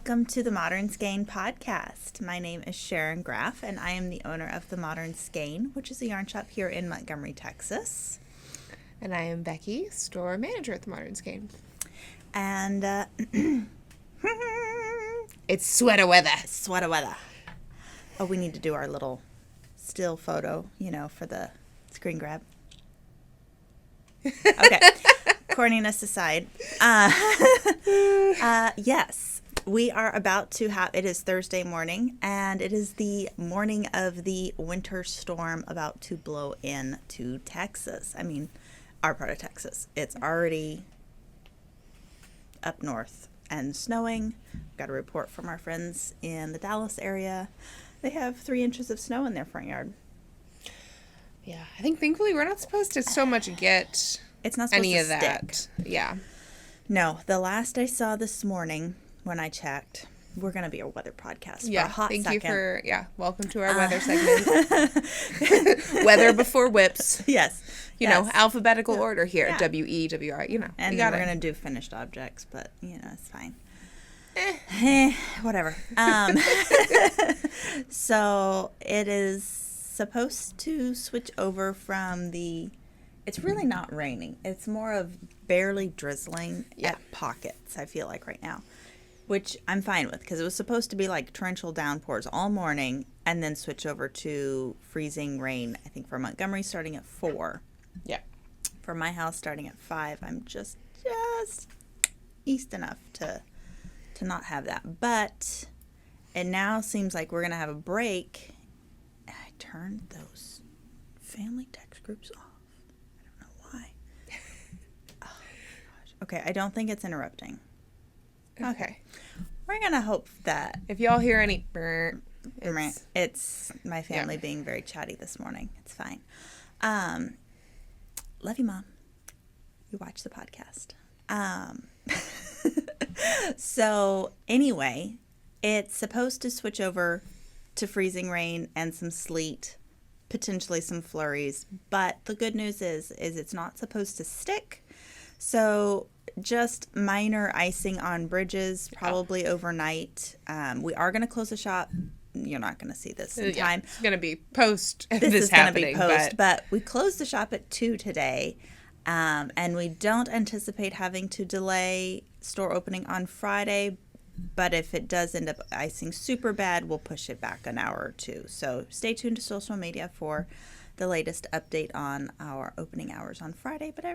welcome to the Modern Skein podcast. My name is Sharon Graff, and I am the owner of the Modern Skein, which is a yarn shop here in Montgomery, Texas. And I am Becky, store manager at the Modern Skein. And it's sweater weather. Sweater weather. Oh, we need to do our little still photo, for the screen grab. Okay. Corniness aside. Yes, we are about to have, it is Thursday morning, and it is the morning of the winter storm about to blow into Texas. I mean, our part of Texas. It's already up north and snowing. Got a report from our friends in the Dallas area. They have 3 inches of snow in their front yard. Yeah, I think thankfully we're not supposed to so much get it's not supposed any to of stick. That. Yeah. No, the last I saw this morning when I checked, we're going to be a weather podcast for a hot thank second. you for, welcome to our weather segment. Weather before whips. Yes. You know, alphabetical order here. Yeah. W-E-W-R, And then we're going to do finished objects, but, it's fine. Whatever. So it is supposed to switch over from it's really not raining. It's more of barely drizzling at pockets, I feel like right now, which I'm fine with because it was supposed to be like torrential downpours all morning and then switch over to freezing rain, I think for Montgomery starting at 4. Yeah. For my house starting at 5. I'm just east enough to not have that. But it now seems like we're going to have a break. And I turned those family text groups off. I don't know why. Oh, gosh. Okay, I don't think it's interrupting. Okay. We're going to hope that... If y'all hear any... It's my family being very chatty this morning. It's fine. Love you, Mom. You watch the podcast. So anyway, it's supposed to switch over to freezing rain and some sleet, potentially some flurries. But the good news is it's not supposed to stick. So just minor icing on bridges, probably overnight. We are going to close the shop. You're not going to see this in time. It's going to be post this is going to be post, but we closed the shop at 2 today. And we don't anticipate having to delay store opening on Friday, but if it does end up icing super bad, we'll push it back an hour or 2. So stay tuned to social media for the latest update on our opening hours on Friday. But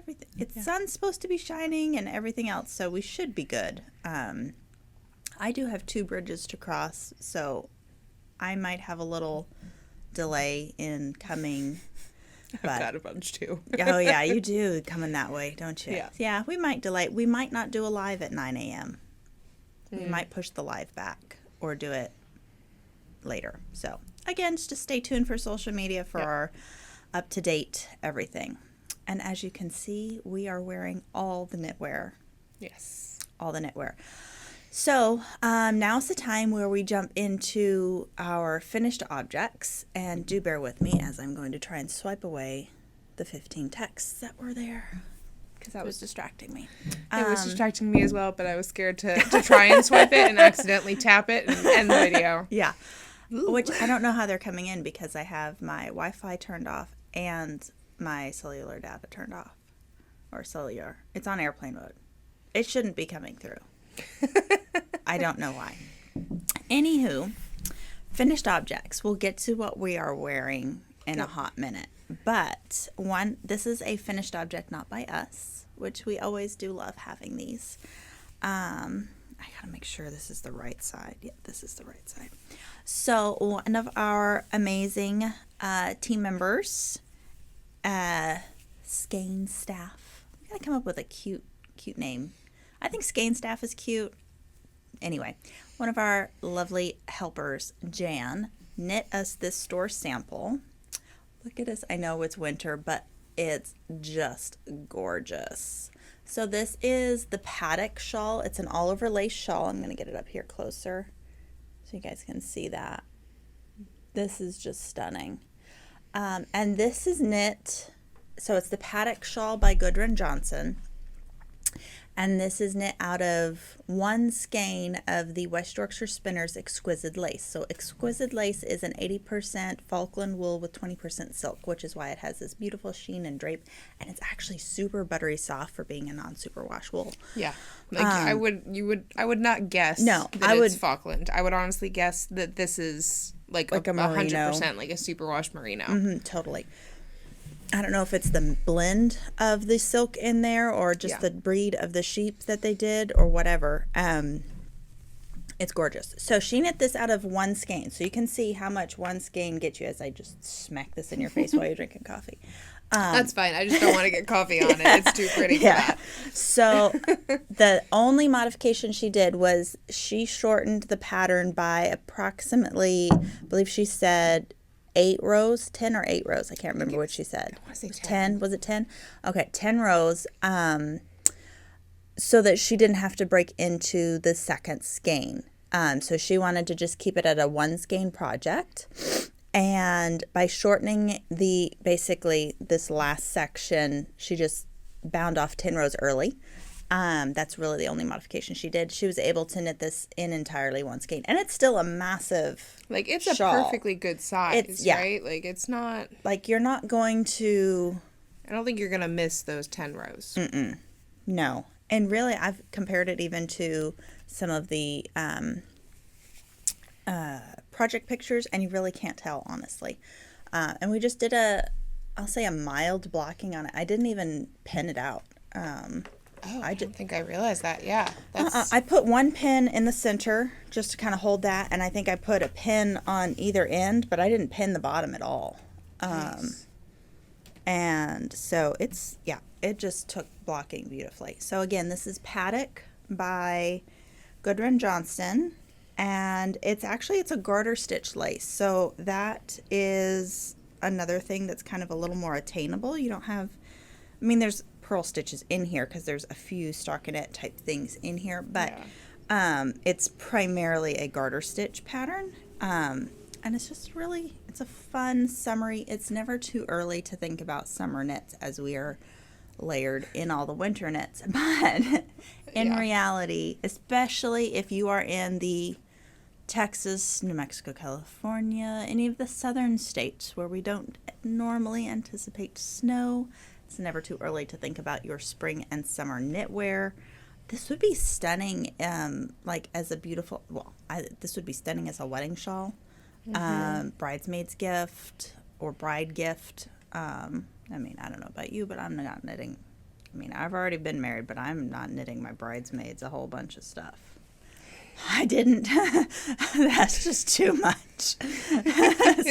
sun's supposed to be shining and everything else, so we should be good. I do have 2 bridges to cross, so I might have a little delay in coming. I've got a bunch too. Oh, yeah, you do coming that way, don't you? Yeah. Yeah, we might delay. We might not do a live at 9 a.m. We might push the live back or do it later. So, again, just stay tuned for social media for our up-to-date everything. And as you can see, we are wearing all the knitwear. Yes. All the knitwear. So now's the time where we jump into our finished objects, and do bear with me as I'm going to try and swipe away the 15 texts that were there because that was distracting me. It was distracting me as well, but I was scared to try and swipe it and accidentally tap it and end the video. Yeah. Ooh. Which I don't know how they're coming in because I have my Wi-Fi turned off and my cellular data turned off. Or cellular. It's on airplane mode. It shouldn't be coming through. I don't know why. Anywho, finished objects. We'll get to what we are wearing in a hot minute. But this is a finished object not by us, which we always do love having these. I gotta make sure this is the right side. Yeah, this is the right side. So one of our amazing team members, Skein Staff. We gotta come up with a cute name. I think Skein Staff is cute. Anyway, one of our lovely helpers, Jan, knit us this store sample. Look at this. I know it's winter, but it's just gorgeous. So this is the Paddock shawl. It's an all-over lace shawl. I'm going to get it up here closer so you guys can see that. This is just stunning. And this is knit. So it's the Paddock shawl by Gudrun Johnston. And this is knit out of one skein of the West Yorkshire Spinners Exquisite Lace. So Exquisite Lace is an 80% Falkland wool with 20% silk, which is why it has this beautiful sheen and drape. And it's actually super buttery soft for being a non-superwash wool. Yeah. Like I would not guess No, that it's Falkland. I would honestly guess that this is like a 100% like a superwash merino. Mm-hmm, totally. I don't know if it's the blend of the silk in there or just the breed of the sheep that they did or whatever. It's gorgeous. So she knit this out of one skein. So you can see how much one skein gets you as I just smack this in your face while you're drinking coffee. That's fine. I just don't want to get coffee on it. It's too pretty for that. So the only modification she did was she shortened the pattern by approximately, I believe she said, 8 rows, 10 or 8 rows. I can't remember what she said. I want to say 10. Was it 10? Okay, 10 rows. So that she didn't have to break into the second skein. So she wanted to just keep it at a one skein project. And by shortening basically this last section, she just bound off 10 rows early. That's really the only modification she did. She was able to knit this in entirely one skein. And it's still a massive like it's shawl. A perfectly good size, right? Like it's not like you're not going to I don't think you're going to miss those 10 rows. No. And really I've compared it even to some of the project pictures and you really can't tell, honestly. And we just did I'll say a mild blocking on it. I didn't even pin it out. I didn't think I realized that. Yeah. I put one pin in the center just to kind of hold that, and I think I put a pin on either end, but I didn't pin the bottom at all. Nice. And so it just took blocking beautifully. So again, this is Paddock by Gudrun Johnston, and it's a garter stitch lace. So that is another thing that's kind of a little more attainable. You don't have, there's purl stitches in here because there's a few stockinette type things in here, but it's primarily a garter stitch pattern, and it's just it's a fun summery. It's never too early to think about summer knits as we are layered in all the winter knits, but in reality, especially if you are in the Texas, New Mexico, California, any of the southern states where we don't normally anticipate snow, it's never too early to think about your spring and summer knitwear. This would be stunning, as a beautiful, this would be stunning as a wedding shawl, bridesmaid's gift or bride gift. I don't know about you, but I'm not knitting. I've already been married, but I'm not knitting my bridesmaids a whole bunch of stuff. I didn't. That's just too much.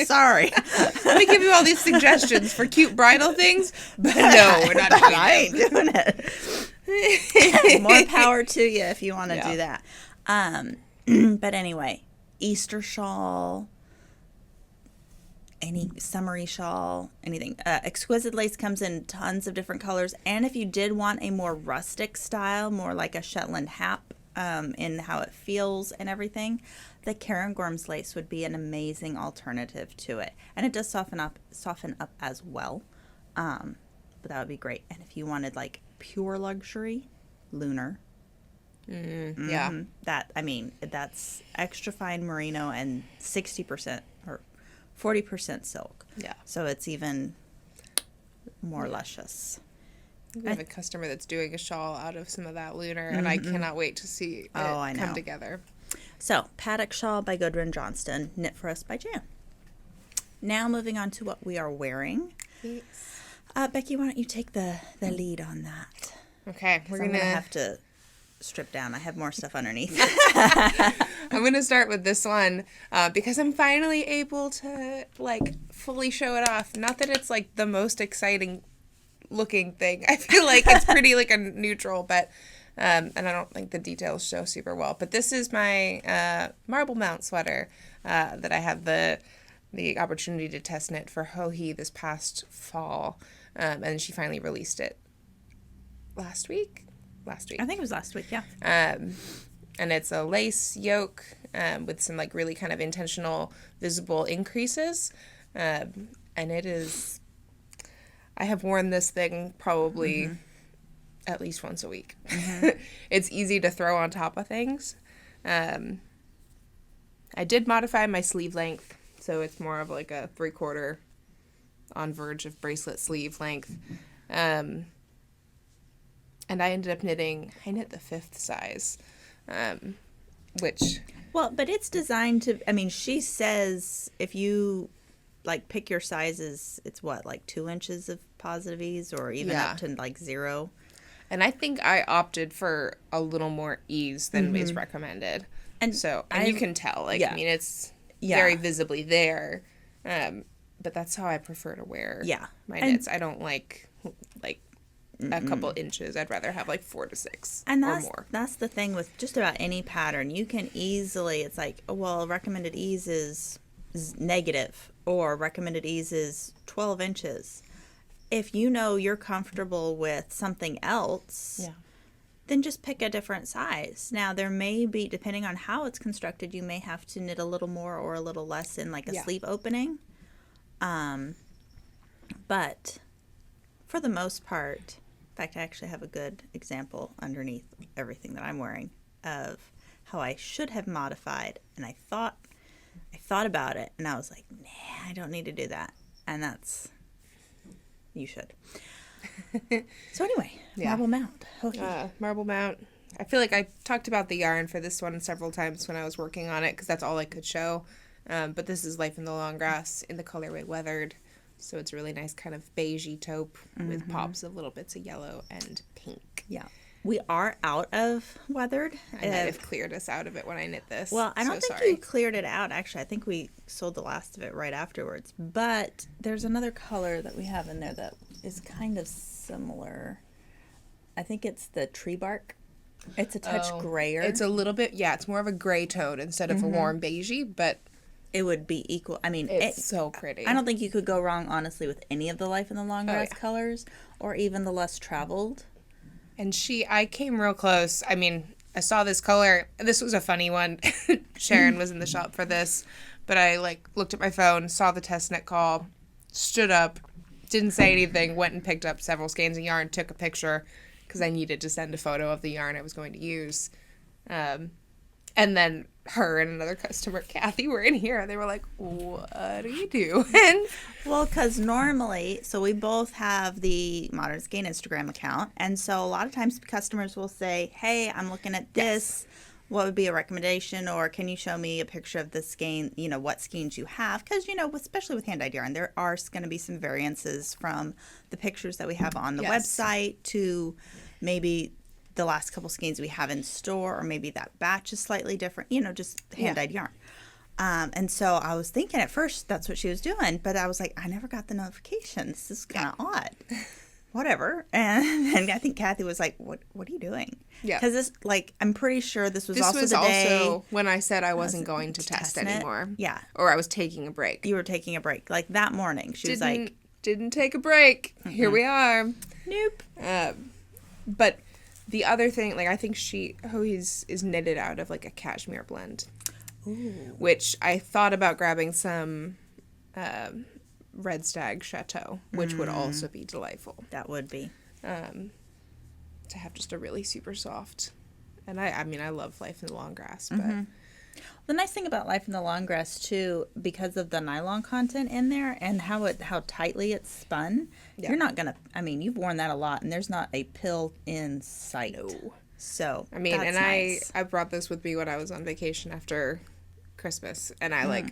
Sorry. Let me give you all these suggestions for cute bridal things, but no, we're not doing it. I ain't doing it. More power to you if you want to do that. But anyway, Easter shawl, any summery shawl, anything. Exquisite Lace comes in tons of different colors, and if you did want a more rustic style, more like a Shetland hap, in how it feels and everything, the Cairngorms lace would be an amazing alternative to it, and it does soften up as well. But that would be great. And if you wanted like pure luxury, Lunar. That's extra fine merino and 60% or 40% silk. Yeah. So it's even more luscious. We have a customer that's doing a shawl out of some of that Lunar, and I cannot wait to see it come together. So, Paddock Shawl by Gudrun Johnston, knit for us by Jan. Now, moving on to what we are wearing. Yes. Becky, why don't you take the lead on that? Okay, I'm going to have to strip down. I have more stuff underneath. I'm going to start with this one because I'm finally able to, fully show it off. Not that it's, the most exciting looking thing. I feel like it's pretty a neutral, but and I don't think the details show super well. But this is my marble mount sweater that I had the opportunity to test knit for Hohi this past fall, and she finally released it last week. I think it was last week, yeah. And it's a lace yoke with some really kind of intentional visible increases, and it is. I have worn this thing probably at least once a week. Mm-hmm. It's easy to throw on top of things. I did modify my sleeve length, so it's more of like a 3/4 on verge of bracelet sleeve length. And I ended up I knit the 5th size, which... Well, but it's designed to, I mean, she says if you, like, pick your sizes, it's what, like 2 inches of positive ease or even up to, like, 0? And I think I opted for a little more ease than is recommended. And you can tell, like, I mean, it's very visibly there. But that's how I prefer to wear my knits. I don't like a couple inches. I'd rather have like 4 to 6 or more. That's the thing with just about any pattern. You can easily, it's like, well, recommended ease is negative or recommended ease is 12 inches. If you know you're comfortable with something else, then just pick a different size. Now, there may be, depending on how it's constructed, you may have to knit a little more or a little less in like a sleeve opening. But for the most part, in fact, I actually have a good example underneath everything that I'm wearing of how I should have modified. And I thought about it and I was like, nah, I don't need to do that. And that's, you should. So anyway, Marble Mount. Okay. Marble Mount. I feel like I talked about the yarn for this one several times when I was working on it because that's all I could show. But this is Life in the Long Grass in the colorway Weathered. So it's a really nice kind of beigey taupe with pops of little bits of yellow and pink. Yeah. We are out of Weathered. I might have cleared us out of it when I knit this. Well, I don't think you cleared it out. Actually, I think we sold the last of it right afterwards. But there's another color that we have in there that is kind of similar. I think it's the tree bark. It's a touch grayer. It's a little bit, it's more of a gray tone instead of a warm beigey, but... It would be equal. I mean, it's so pretty. I don't think you could go wrong, honestly, with any of the Life in the Long Grass colors or even the less traveled. And I came real close. I mean, I saw this color. This was a funny one. Sharon was in the shop for this, but I looked at my phone, saw the test knit call, stood up, didn't say anything, went and picked up several skeins of yarn, took a picture because I needed to send a photo of the yarn I was going to use. And then her and another customer, Kathy, were in here, and they were like, what are you doing? Well, because normally, so we both have the Modern Skein Instagram account, and so a lot of times customers will say, hey, I'm looking at this. What would be a recommendation, or can you show me a picture of the skein, what skeins you have? Because, especially with hand-dyed yarn, there are going to be some variances from the pictures that we have on the website to maybe the last couple skeins we have in store, or maybe that batch is slightly different, just hand-dyed yarn. And so I was thinking at first that's what she was doing, but I was like, I never got the notifications. This is kind of odd. Whatever. And then I think Kathy was like, what are you doing? Yeah. Because this, I'm pretty sure this was also the day when I said I wasn't going to test anymore. Yeah. Or I was taking a break. You were taking a break. Like that morning, she was like... Didn't take a break. Mm-hmm. Here we are. Nope. But... The other thing, I think is knitted out of, a cashmere blend. Ooh. Which I thought about grabbing some Red Stag Chateau, which would also be delightful. That would be. To have just a really super soft. And I love Life in the Long Grass, but... The nice thing about Life in the Long Grass, too, because of the nylon content in there and how tightly it's spun, you're not going to, you've worn that a lot, and there's not a pill in sight. No. So, that's nice. I brought this with me when I was on vacation after Christmas, and I,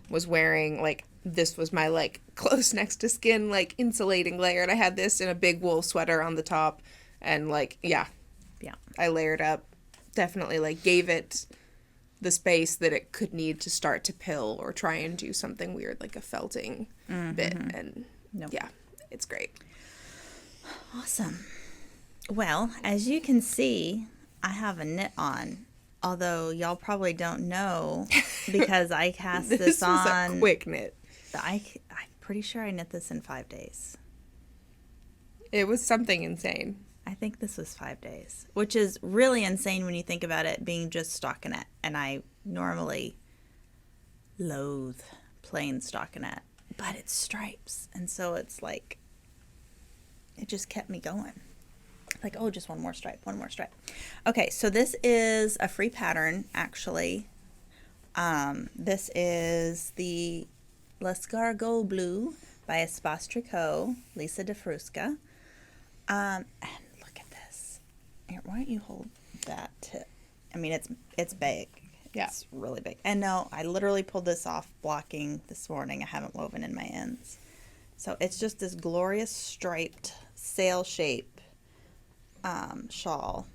was wearing, this was my, close next to skin, insulating layer, and I had this in a big wool sweater on the top, and, I layered up, definitely, gave it the space that it could need to start to pill or try and do something weird like a felting bit. And it's great. Awesome. Well, as you can see, I have a knit on, although y'all probably don't know because I cast this on. This is a quick knit. I'm pretty sure I knit this in 5 days. It was something insane. I think this was 5 days, which is really insane when you think about it being just stockinette. And I normally loathe plain stockinette, but it's stripes. And so it's it just kept me going. Like, oh, just one more stripe, one more stripe. Okay, so this is a free pattern, actually. This is the L'escargot Bleu by Espace Tricot, Lisa de Frusca. And look at this. Here, why don't you hold that tip? I mean, it's big. Yeah. It's really big. And no, I literally pulled this off blocking this morning. I haven't woven in my ends. So it's just this glorious striped sail shape shawl.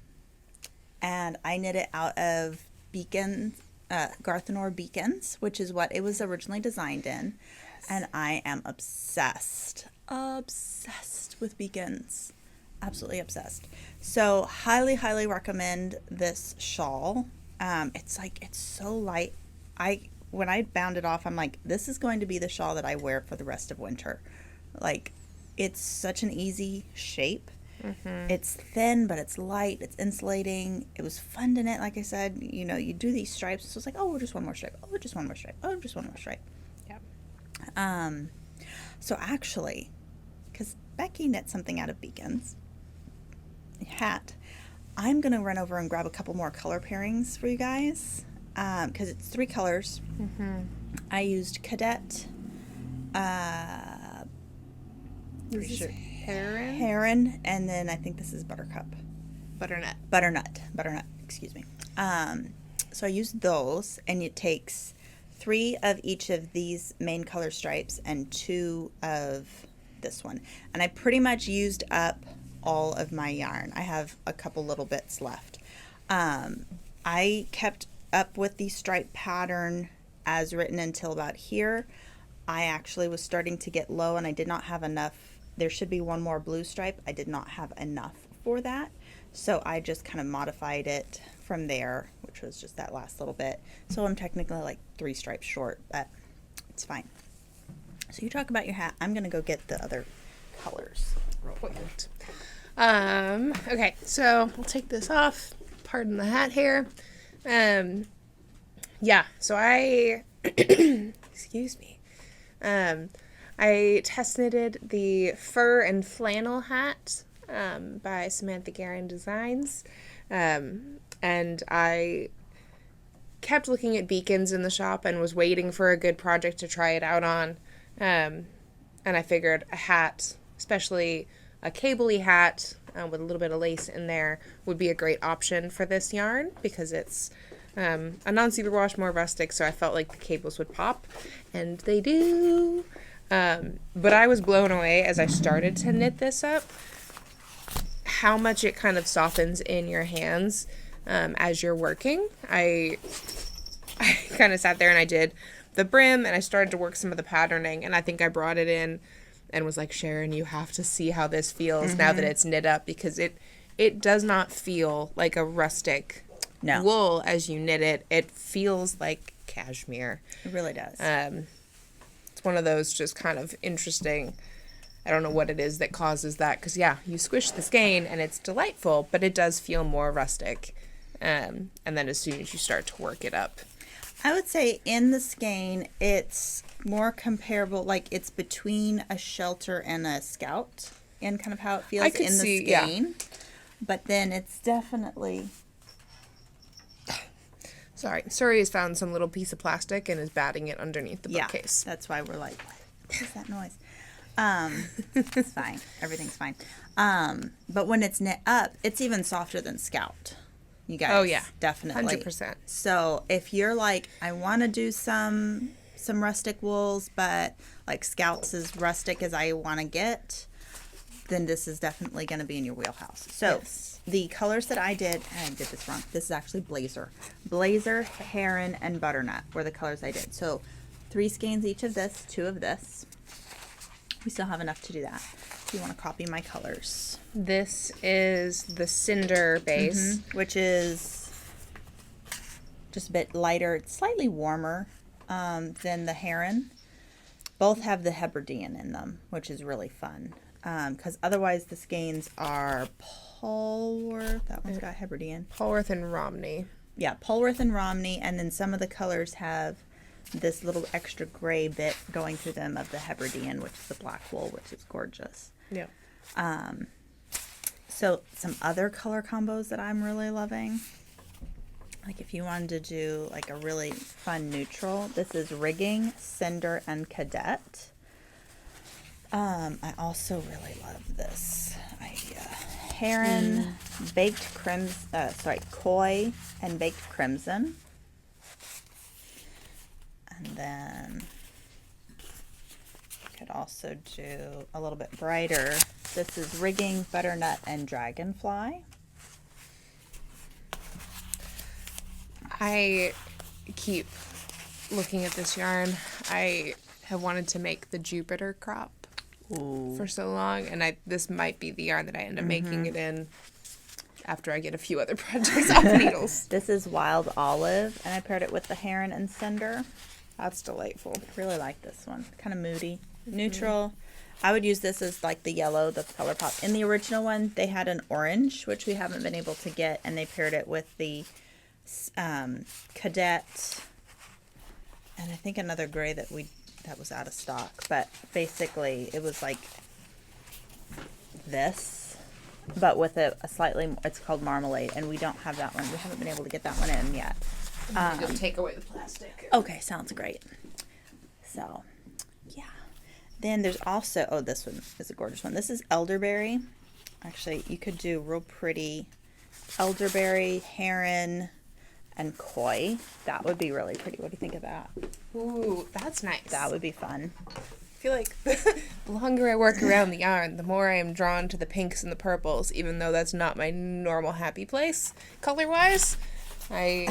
And I knit it out of beacons, Garthenor beacons, which is what it was originally designed in. Yes. And I am obsessed with beacons. Absolutely obsessed. So highly recommend this shawl. It's so light. When I bound it off, I'm like, this is going to be the shawl that I wear for the rest of winter. Like, it's such an easy shape. Mm-hmm. It's thin, but it's light. It's insulating. It was fun to knit. Like I said, you do these stripes. So it's like, oh, just one more stripe. Oh, just one more stripe. Oh, just one more stripe. Yep. So actually, because Becky knit something out of beacons, hat, I'm going to run over and grab a couple more color pairings for you guys. Because it's 3 colors. Mm-hmm. I used Cadet, Heron, and then I think this is Butternut, excuse me. So I used those, and it takes 3 of each of these main color stripes and 2 of this one. And I pretty much used up all of my yarn. I have a couple little bits left. I kept up with the stripe pattern as written until about here. I actually was starting to get low and I did not have enough. There should be one more blue stripe. I did not have enough for that. So I just kind of modified it from there, which was just that last little bit. So I'm technically like 3 stripes short, but it's fine. So you talk about your hat. I'm going to go get the other colors real quick. Okay, so we'll take this off. Pardon the hat hair. Yeah, so I, excuse me. I test knitted the fur and flannel hat by Samantha Guerin Designs. And I kept looking at beacons in the shop and was waiting for a good project to try it out on. And I figured a hat, especially a cable-y hat with a little bit of lace in there, would be a great option for this yarn because it's a non-superwash, more rustic, so I felt like the cables would pop, and they do. But I was blown away as I started to knit this up, how much it kind of softens in your hands as you're working. I kind of sat there and I did the brim, and I started to work some of the patterning, and I think I brought it in and was like, Sharon, you have to see how this feels now that it's knit up, because it does not feel like a rustic wool as you knit it. It feels like cashmere. It really does. It's one of those just kind of interesting, I don't know what it is that causes that, because you squish the skein and it's delightful, but it does feel more rustic. And then as soon as you start to work it up, I would say in the skein, it's more comparable, like it's between a shelter and a scout, and kind of how it feels in the skein. Yeah. But then it's definitely... Sorry, Suri has found some little piece of plastic and is batting it underneath the bookcase. That's why we're like, what is that noise? It's fine. Everything's fine. But when it's knit up, it's even softer than scout. You guys. Oh, yeah. Definitely. 100%. So if you're like, I want to do some rustic wools, but like Scout's as rustic as I want to get, then this is definitely going to be in your wheelhouse. So the colors that I did this wrong. This is actually Blazer, Heron, and Butternut were the colors I did. So 3 skeins each of this, 2 of this. We still have enough to do that. If you want to copy my colors. This is the Cinder base, which is just a bit lighter. It's slightly warmer than the Heron. Both have the Hebridean in them, which is really fun. Because otherwise the skeins are Polwarth. That one's got Hebridean. Polwarth and Romney. Yeah, Polwarth and Romney. And then some of the colors have this little extra gray bit going through them of the Hebridean, which is the black wool, which is gorgeous. Yeah. So some other color combos that I'm really loving. Like if you wanted to do like a really fun neutral, this is Rigging, Cinder, and Cadet. I also really love this idea. Heron, Baked Crimson, Koi, and Baked Crimson. And then you could also do a little bit brighter. This is Rigging, Butternut, and Dragonfly. I keep looking at this yarn. I have wanted to make the Jupiter crop for so long, and this might be the yarn that I end up making it in after I get a few other projects off needles. This is Wild Olive, and I paired it with the Heron and Cinder. That's delightful. I really like this one. Kind of moody. Neutral. I would use this as like the yellow, the color pop. In the original one, they had an orange, which we haven't been able to get, and they paired it with the Cadet, and I think another gray that was out of stock. But basically, it was like this, but with a slightly. It's called Marmalade, and we don't have that one. We haven't been able to get that one in yet. I'm gonna take away the plastic. Okay, sounds great. So, yeah. Then there's also, this one is a gorgeous one. This is Elderberry. Actually, you could do real pretty Elderberry, Heron, and Koi. That would be really pretty. What do you think of that? Ooh, that's nice. That would be fun. I feel like the longer I work around the yarn, the more I am drawn to the pinks and the purples, even though that's not my normal happy place, color-wise. I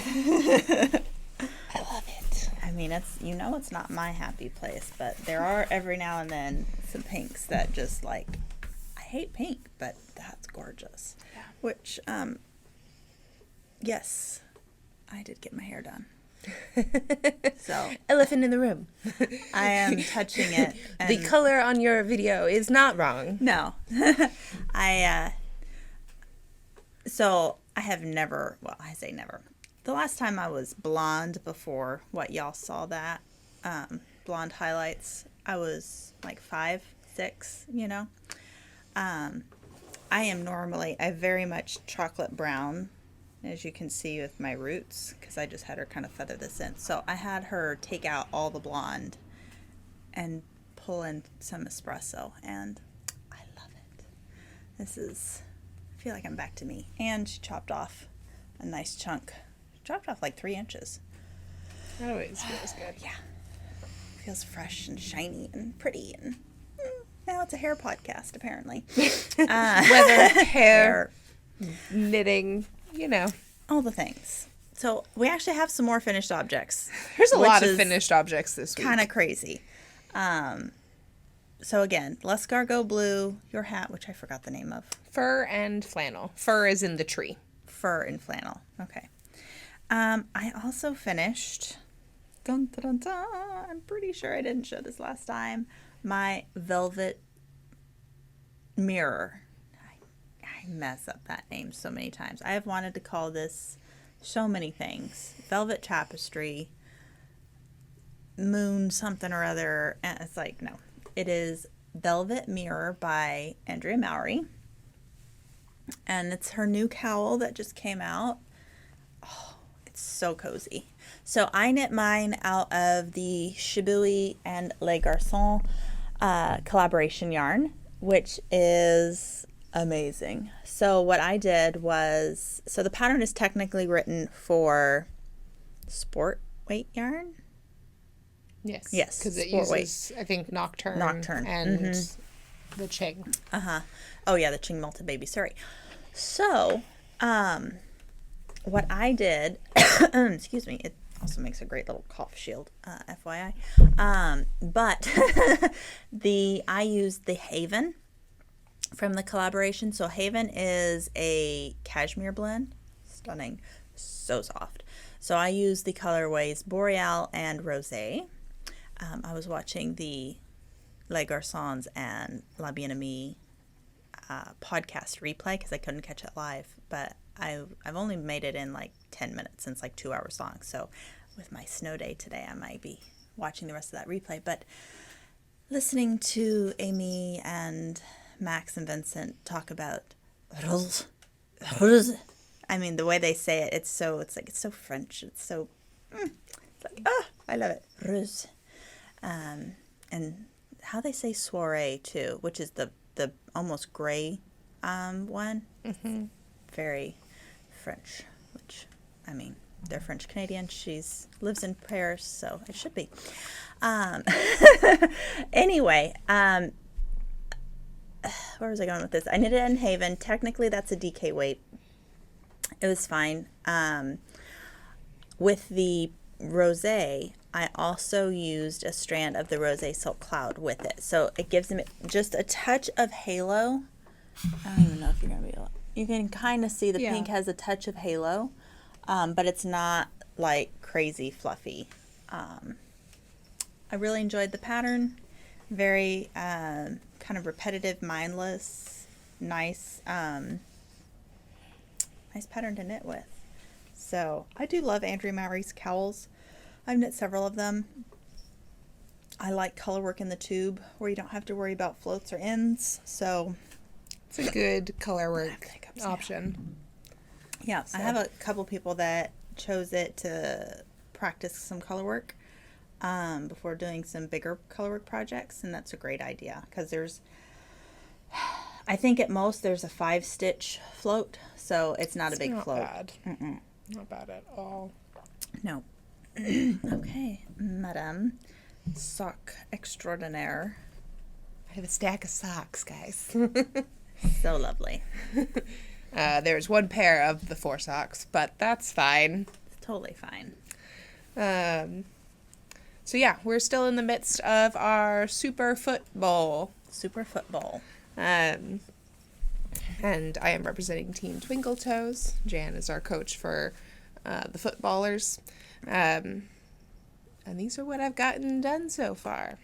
love it. I mean, it's not my happy place, but there are every now and then some pinks that just like, I hate pink, but that's gorgeous. Yeah. Which, yes, I did get my hair done. So elephant in the room. I am touching it. The color on your video is not wrong. No. So I have never, well, I say never. The last time I was blonde before what y'all saw that, blonde highlights, I was like 5, 6, I am normally a very much chocolate brown, as you can see with my roots, because I just had her kind of feather this in. So I had her take out all the blonde and pull in some espresso, and I love it. I feel like I'm back to me. And she chopped off a nice chunk. She chopped off like 3 inches. That always feels good. Yeah. Feels fresh and shiny and pretty, and now it's a hair podcast, apparently. Whether hair, knitting, all the things. So we actually have some more finished objects. There's a lot of finished objects this week. Kind of crazy. So again, L'escargot Bleu, your hat, which I forgot the name of. Fur and flannel. Fur is in the tree. Fur and flannel. Okay. I also finished, dun, dun, dun, dun, I'm pretty sure I didn't show this last time, my velvet mirror. I mess up that name so many times. I have wanted to call this so many things. Velvet tapestry, moon something or other. And it's like, no. It is Velvet Mirror by Andrea Moury. And it's her new cowl that just came out. Oh, it's so cozy. So I knit mine out of the Shibui and Les Garçons collaboration yarn, which is amazing. So what I did was, so the pattern is technically written for sport weight yarn. Yes. Yes. Because it uses, I think, Nocturne. And the Ching. Oh, yeah, the Ching Malted Baby. Sorry. So, what I did, excuse me, it also makes a great little cough shield, FYI. But I used the Haven from the collaboration. So Haven is a cashmere blend. Stunning. So soft. So I used the colorways Boreal and Rosé. I was watching the Les Garçons and La Bien-Aimée podcast replay because I couldn't catch it live. But I've only made it in like 10 minutes since like 2 hours long. So with my snow day today, I might be watching the rest of that replay. But listening to Amy and Max and Vincent talk about Rose. Rose. I mean, the way they say it, it's so French. It's so, I love it. Rose. And how they say soiree, too, which is the almost gray one. Mm-hmm. Very French, which, I mean, they're French Canadian. Lives in Paris, so it should be. Anyway, where was I going with this? I knitted it in Haven. Technically, that's a DK weight. It was fine. With the rosé, I also used a strand of the rosé silk cloud with it, so it gives them just a touch of halo. I don't even know if you're gonna be able. You can kind of see the pink has a touch of halo, but it's not like crazy fluffy. I really enjoyed the pattern. Very kind of repetitive, mindless, nice pattern to knit with. So I do love Andrea Mowry's cowls. I've knit several of them. I like color work in the tube where you don't have to worry about floats or ends. So it's a good color work option. Yeah, so. I have a couple people that chose it to practice some color work before doing some bigger color work projects, and that's a great idea because I think at most there's a 5-stitch float, so it's not a big float. Bad. Not bad at all. No. Okay, Madame Sock Extraordinaire. I have a stack of socks, guys. So lovely. There's one pair of the 4 socks, but that's fine. It's totally fine. So yeah, we're still in the midst of our Super Foot Bowl. And I am representing Team Twinkle Toes. Jan is our coach for the footballers. And these are what I've gotten done so far.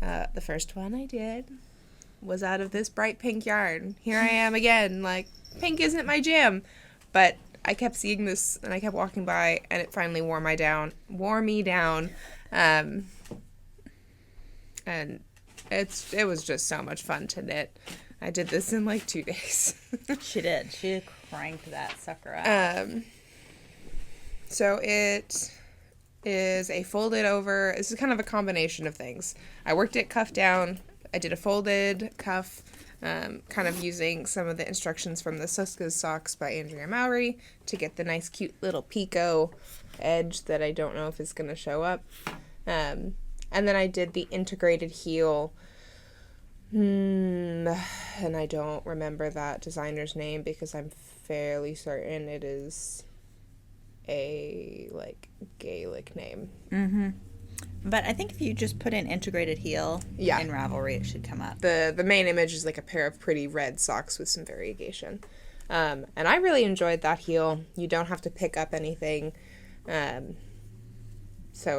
The first one I did was out of this bright pink yarn. Here I am again, like, pink isn't my jam. But I kept seeing this, and I kept walking by, and it finally wore me down. And it was just so much fun to knit. I did this in like 2 days. She did. She cranked that sucker out. So it is a folded over. This is kind of a combination of things. I worked it cuff down. I did a folded cuff, kind of using some of the instructions from the Frusca's socks by Andrea Moury to get the nice, cute little picot edge that I don't know if it's going to show up. And then I did the integrated heel. And I don't remember that designer's name because I'm fairly certain it is a, like, Gaelic name. Mm-hmm. But I think if you just put in integrated heel in Ravelry, it should come up. The main image is like a pair of pretty red socks with some variegation. And I really enjoyed that heel. You don't have to pick up anything. So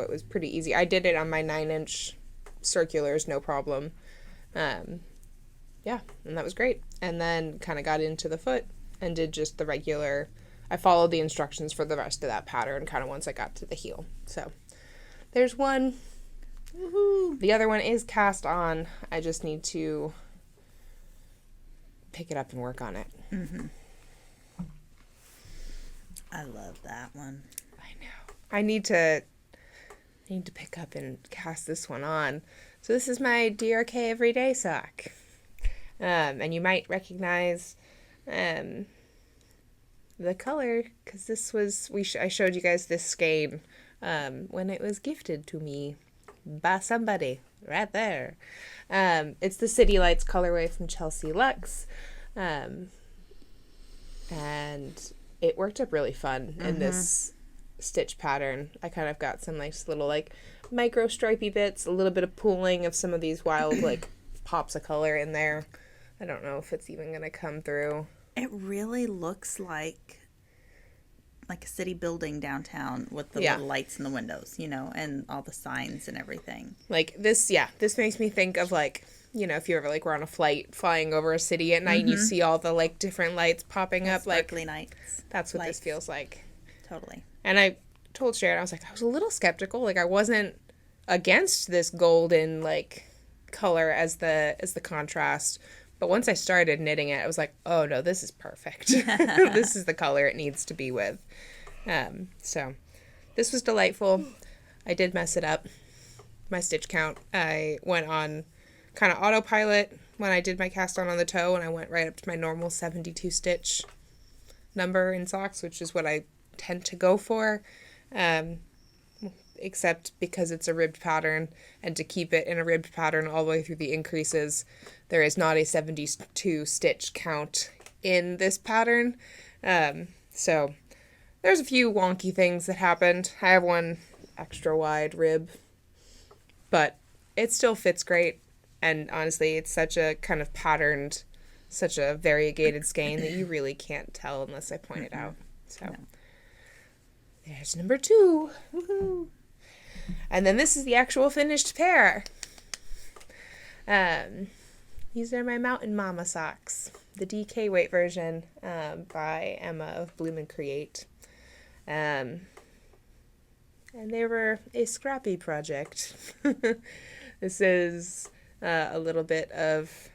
it was pretty easy. I did it on my 9-inch circulars, no problem. Yeah, and that was great. And then kind of got into the foot and did just the regular. I followed the instructions for the rest of that pattern kind of once I got to the heel. So there's one. Woohoo! The other one is cast on. I just need to pick it up and work on it. Mm-hmm. I love that one. I know. I need to pick up and cast this one on. So this is my DRK Everyday Sock. And you might recognize the color because this was I showed you guys this skein when it was gifted to me by somebody right there. It's the City Lights colorway from Chelsea Luxe, and it worked up really fun in this stitch pattern. I kind of got some nice little like micro stripey bits, a little bit of pooling of some of these wild like pops of color in there. I don't know if it's even gonna come through. It really looks like a city building downtown with the little lights in the windows, and all the signs and everything. Like this, this makes me think of like, if you ever like were on a flight flying over a city at night and you see all the like different lights popping up, sparkly like nights. That's what this feels like. Totally. And I told Sharon, I was like, I was a little skeptical. Like I wasn't against this golden like color as the contrast, But once I started knitting it, I was like, oh no, this is perfect. This is the color it needs to be with. So this was delightful. I did mess it up. My stitch count. I went on kind of autopilot when I did my cast on the toe, and I went right up to my normal 72 stitch number in socks, which is what I tend to go for. Except because it's a ribbed pattern, and to keep it in a ribbed pattern all the way through the increases, there is not a 72 stitch count in this pattern. So there's a few wonky things that happened. I have one extra wide rib, but it still fits great. And honestly, it's such a kind of patterned, such a variegated skein that you really can't tell unless I point it out. So there's number 2. Woohoo! And then this is the actual finished pair. These are my Mountain Mama socks, the DK weight version by Emma of Bloom and Create. And they were a scrappy project. This is a little bit of,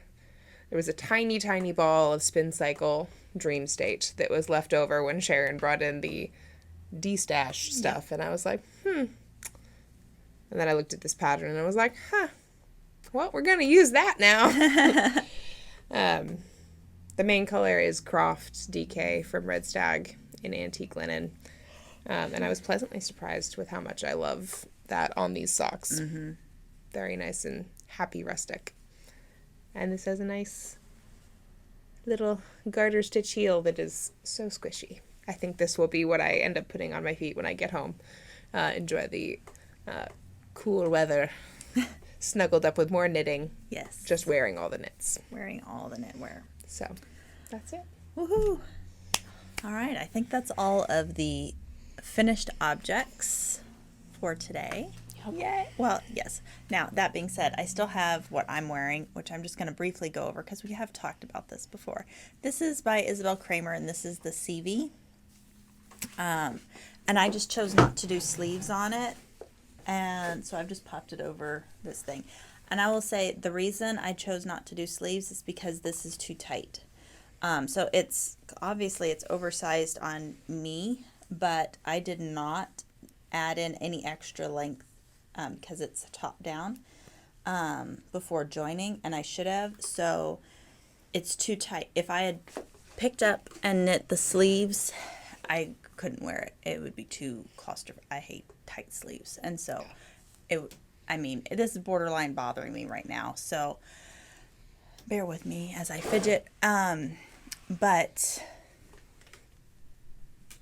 there was a tiny, tiny ball of Spin Cycle Dream State that was left over when Sharon brought in the de-stash stuff. And I was like, And then I looked at this pattern and I was like, well, we're going to use that now. The main color is Croft DK from Red Stag in antique linen. And I was pleasantly surprised with how much I love that on these socks. Mm-hmm. Very nice and happy rustic. And this has a nice little garter stitch heel that is so squishy. I think this will be what I end up putting on my feet when I get home. Enjoy the cool weather, snuggled up with more knitting. Yes. Just wearing all the knits. Wearing all the knitwear. So, that's it. Woohoo! All right, I think that's all of the finished objects for today. Yay! Well, yes. Now, that being said, I still have what I'm wearing, which I'm just going to briefly go over because we have talked about this before. This is by Isabell Kramer, and this is the Seve. And I just chose not to do sleeves on it. And so I've just popped it over this thing. And I will say the reason I chose not to do sleeves is because this is too tight. So it's obviously it's oversized on me, but I did not add in any extra length because it's top down before joining, and I should have. So it's too tight. If I had picked up and knit the sleeves, I couldn't wear it. It would be too claustrophobic. I hate tight sleeves, and so this is borderline bothering me right now, so bear with me as I fidget. But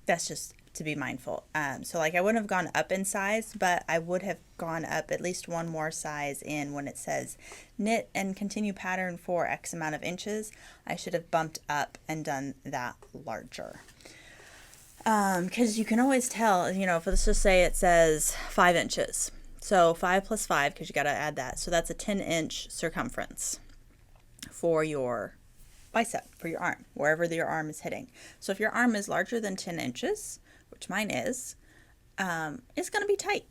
that's just to be mindful. So like I wouldn't have gone up in size, but I would have gone up at least one more size in when it says knit and continue pattern for X amount of inches. I should have bumped up and done that larger. Because you can always tell, if let's just say it says 5 inches. So 5 plus 5, because you got to add that. So that's a 10-inch circumference for your bicep, for your arm, wherever your arm is hitting. So if your arm is larger than 10 inches, which mine is, it's going to be tight.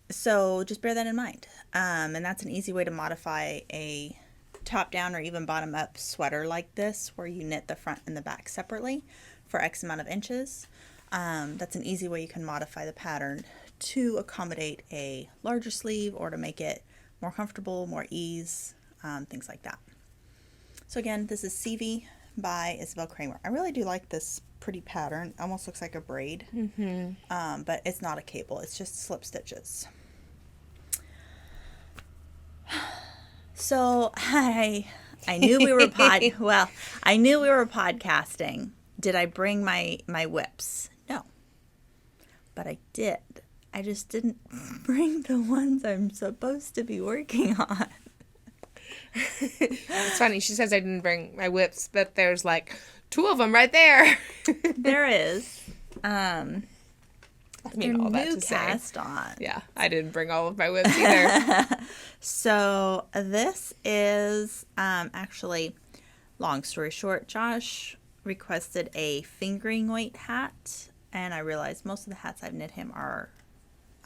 So just bear that in mind. And that's an easy way to modify a top-down or even bottom-up sweater like this, where you knit the front and the back separately for X amount of inches. That's an easy way you can modify the pattern to accommodate a larger sleeve or to make it more comfortable, more ease, things like that. So again, this is Seve by Isabell Kramer. I really do like this pretty pattern. It almost looks like a braid, but it's not a cable. It's just slip stitches. So I knew we were I knew we were podcasting. Did I bring my whips? No. But I did. I just didn't bring the ones I'm supposed to be working on. It's funny. She says I didn't bring my whips, but there's like 2 of them right there. There is. I mean, all that to say. Cast on. Yeah, I didn't bring all of my whips either. So this is actually, long story short, Josh requested a fingering weight hat, and I realized most of the hats I've knit him are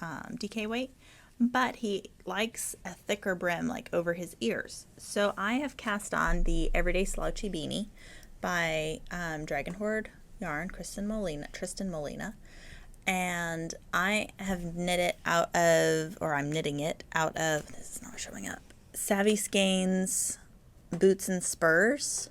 DK weight, but he likes a thicker brim like over his ears. So I have cast on the Everyday Slouchy Beanie by Dragon Hoard Yarn, Tristan Molina. And I have knit it out of, or I'm knitting it out of, this is not showing up, Savvy Skeins Boots and Spurs.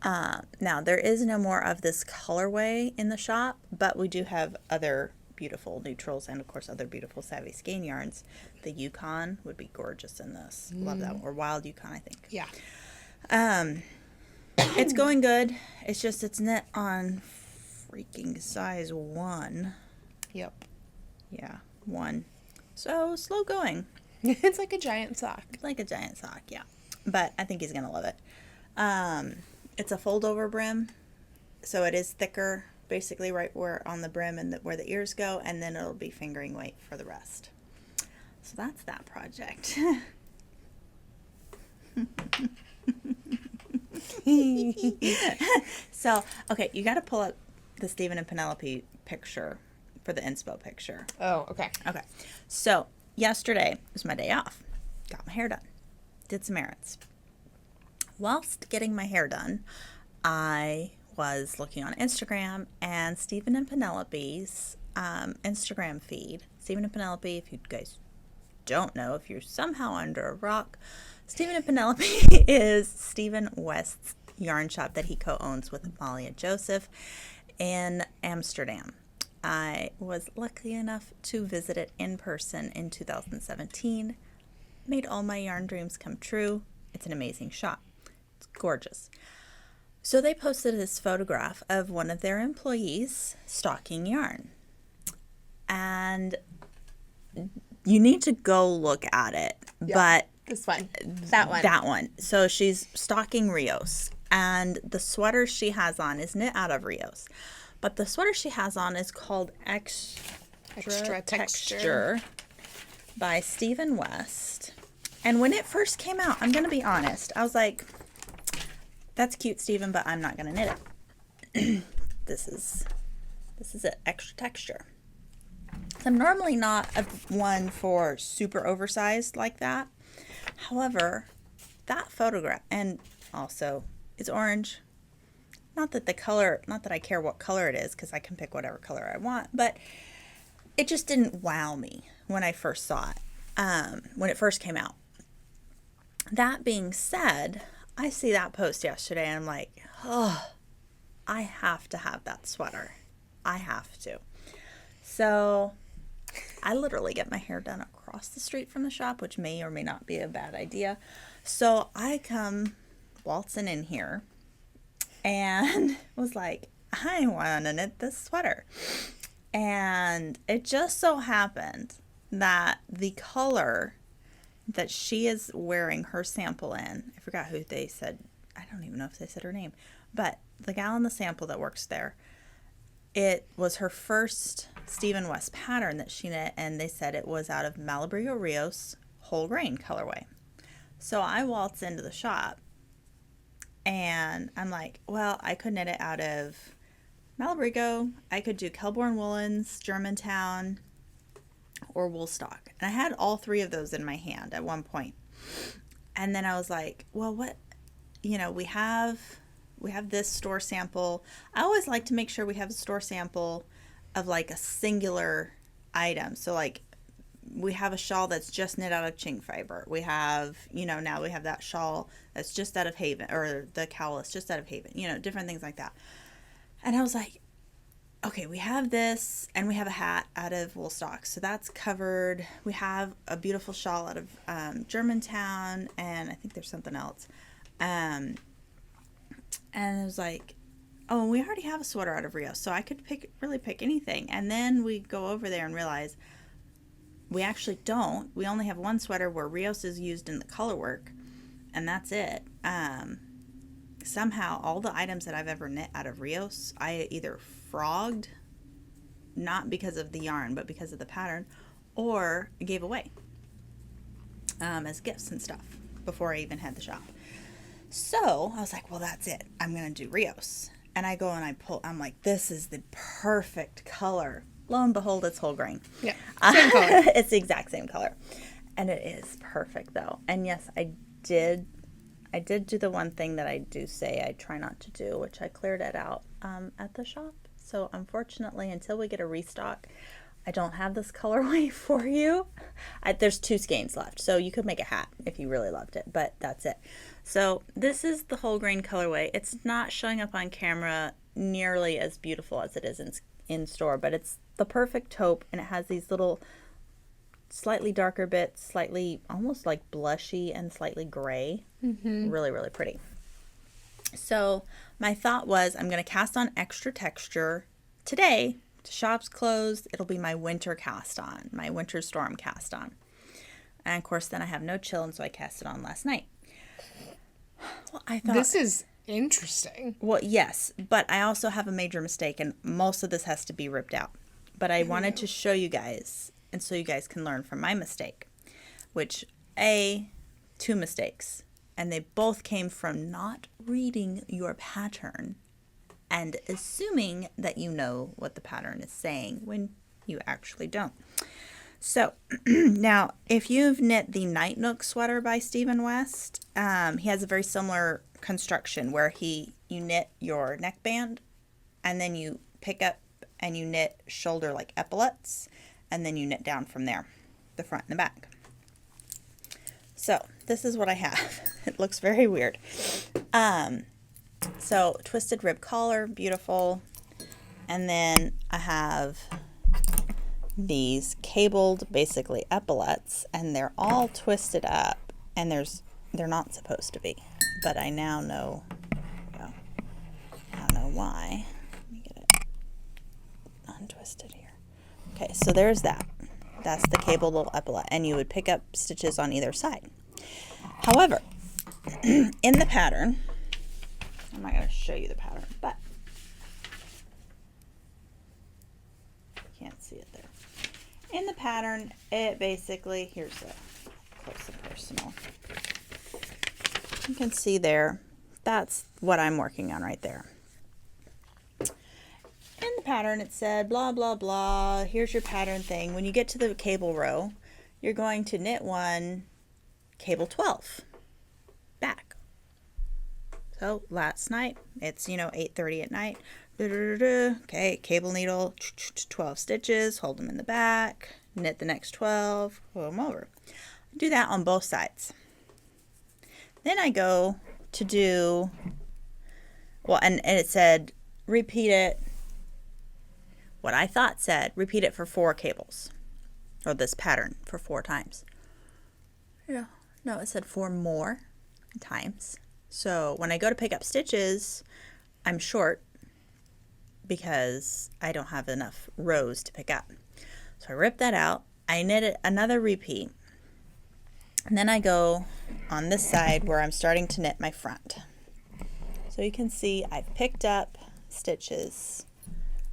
Now, there is no more of this colorway in the shop, but we do have other beautiful neutrals and, of course, other beautiful Savvy Skein yarns. The Yukon would be gorgeous in this. Love that one. Or Wild Yukon, I think. Yeah. It's going good. It's just it's knit on freaking size 1. Yep. Yeah, 1. So, slow going. It's like a giant sock. Like a giant sock, yeah. But I think he's going to love it. It's a fold-over brim, so it is thicker, basically right where on the brim and where the ears go, and then it'll be fingering weight for the rest. So that's that project. So, okay, you got to pull up the Stephen and Penelope picture for the inspo picture. Oh, okay. Okay, so yesterday was my day off. Got my hair done. Did some errands. Whilst getting my hair done, I was looking on Instagram, and Stephen and Penelope's Instagram feed. Stephen and Penelope, if you guys don't know, if you're somehow under a rock, Stephen and Penelope is Stephen West's yarn shop that he co-owns with Molly and Joseph in Amsterdam. I was lucky enough to visit it in person in 2017. Made all my yarn dreams come true. It's an amazing shop. It's gorgeous. So they posted this photograph of one of their employees stocking yarn. And you need to go look at it. Yeah, but this one. That one. That one. So she's stocking Rios. And the sweater she has on is knit out of Rios. But the sweater she has on is called Extra Texture by Stephen West. And when it first came out, I'm going to be honest, I was like, that's cute, Stephen, but I'm not going to knit it. This is it, Extra Texture. So I'm normally not one for super oversized like that. However, that photograph, and also it's orange. Not that I care what color it is, because I can pick whatever color I want, but it just didn't wow me when I first saw it, when it first came out. That being said, I see that post yesterday and I'm like, oh, I have to have that sweater. I have to. So I literally get my hair done across the street from the shop, which may or may not be a bad idea. So I come waltzing in here and was like, I want to knit this sweater. And it just so happened that the color that she is wearing her sample in, I forgot who they said, I don't even know if they said her name, but the gal in the sample that works there, it was her first Stephen West pattern that she knit, and they said it was out of Malabrigo Rios whole grain colorway. So I waltz into the shop and I'm like, well, I could knit it out of Malabrigo, I could do Kelborn Woolens, Germantown, or Woolstock. And I had all 3 of those in my hand at one point. And then I was like, well, what, we have this store sample. I always like to make sure we have a store sample of like a singular item. So like we have a shawl that's just knit out of chink fiber. We have, now we have that shawl that's just out of Haven, or the cowl is just out of Haven, different things like that. And I was like, okay, we have this, and we have a hat out of Woolstock, so that's covered. We have a beautiful shawl out of Germantown, and I think there's something else. And it was like, oh, and we already have a sweater out of Rios, so I could really pick anything. And then we go over there and realize we actually don't. We only have one sweater where Rios is used in the color work, and that's it. Somehow, all the items that I've ever knit out of Rios, I either frogged, not because of the yarn, but because of the pattern, or gave away as gifts and stuff before I even had the shop. So I was like, well, that's it. I'm going to do Rios. And I go and I'm like, this is the perfect color lo and behold, it's whole grain. Yeah, same color. It's the exact same color. And it is perfect, though. And yes, I did do the one thing that I do say I try not to do, which I cleared it out at the shop. So unfortunately, until we get a restock, I don't have this colorway for you. There's 2 skeins left, so you could make a hat if you really loved it, but that's it. So this is the whole grain colorway. It's not showing up on camera nearly as beautiful as it is in store, but it's the perfect taupe, and it has these little slightly darker bits, slightly almost like blushy and slightly gray. Really, really pretty. So my thought was I'm going to cast on extra texture today. The shop's closed. It'll be my winter cast on, my winter storm cast on. And of course, then I have no chill, and so I cast it on last night. Well, I thought This is interesting. Well, yes, but I also have a major mistake, and most of this has to be ripped out. But I wanted to show you guys, and so you guys can learn from my mistake, which 2 mistakes, and they both came from not reading your pattern and assuming that you know what the pattern is saying when you actually don't. So now, if you've knit the Night Nook sweater by Stephen West, he has a very similar construction where you knit your neckband, and then you pick up and you knit shoulder like epaulets, and then you knit down from there, the front and the back. So this is what I have. It looks very weird. So twisted rib collar, beautiful. And then I have these cabled, basically epaulets, and they're all twisted up, and they're not supposed to be, but I now know, well, I don't know why. Let me get it untwisted here. Okay, so there's that. That's the cabled little epaulette, and you would pick up stitches on either side. However, in the pattern, I'm not going to show you the pattern, but you can't see it there. In the pattern, it basically, here's a close and personal. You can see there, that's what I'm working on right there. In the pattern, it said, blah, blah, blah, here's your pattern thing. When you get to the cable row, you're going to knit one cable 12 back. So last night, it's, 8:30 at night. Okay, cable needle, 12 stitches, hold them in the back, knit the next 12, pull them over. Do that on both sides. Then I go to do, well, and it said, repeat it, what I thought said, repeat it for 4 cables, or this pattern for 4 times. No, it said 4 more times. So when I go to pick up stitches, I'm short because I don't have enough rows to pick up. So I rip that out, I knit it another repeat, and then I go on this side where I'm starting to knit my front. So you can see I've picked up stitches.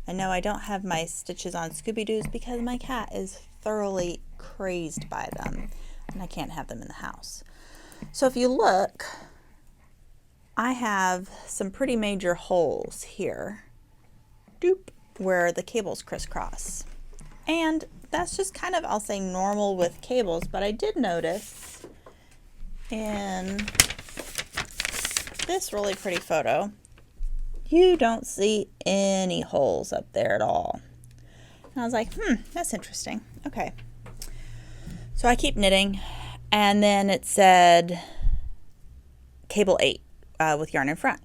I know I don't have my stitches on Scooby-Doo's because my cat is thoroughly crazed by them, and I can't have them in the house. So if you look, I have some pretty major holes here, doop, where the cables crisscross. And that's just kind of, I'll say, normal with cables, but I did notice in this really pretty photo, you don't see any holes up there at all. And I was like, that's interesting. Okay. So I keep knitting, and then it said cable 8 with yarn in front.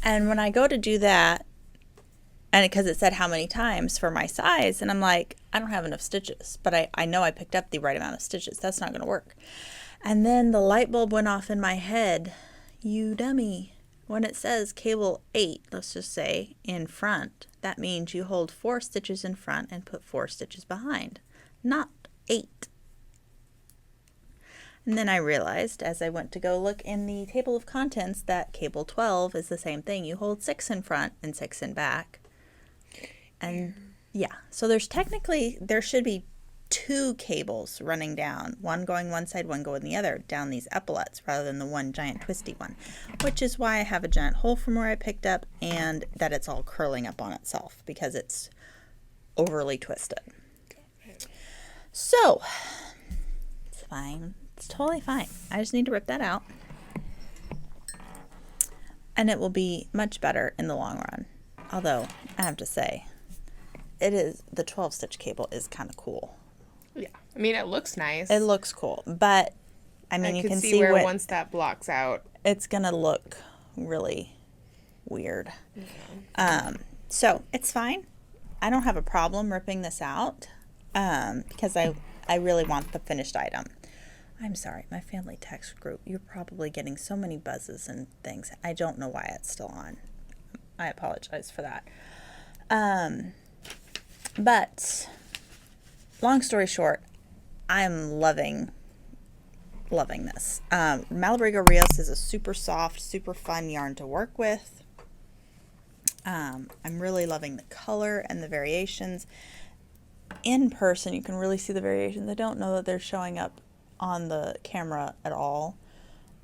And when I go to do that, and because it said how many times for my size, and I'm like, I don't have enough stitches, but I know I picked up the right amount of stitches. That's not going to work. And then the light bulb went off in my head. You dummy. When it says cable 8, let's just say, in front, that means you hold 4 stitches in front and put 4 stitches behind, not 8. And then I realized as I went to go look in the table of contents that cable 12 is the same thing. You hold 6 in front and 6 in back. And yeah, so there should be 2 cables running down, one going one side, one going the other, down these epaulets rather than the one giant twisty one, which is why I have a giant hole from where I picked up and that it's all curling up on itself because it's overly twisted. So, it's fine. It's totally fine. I just need to rip that out. And it will be much better in the long run. Although, I have to say, the 12-stitch cable is kind of cool. Yeah. I mean, it looks nice. It looks cool. But, I mean, you can see where once that blocks out, it's going to look really weird. So, it's fine. I don't have a problem ripping this out because I really want the finished item. I'm sorry, my family text group, you're probably getting so many buzzes and things. I don't know why it's still on. I apologize for that. But long story short, I'm loving this. Malabrigo Rios is a super soft, super fun yarn to work with. I'm really loving the color and the variations. In person, you can really see the variations. I don't know that they're showing up on the camera at all.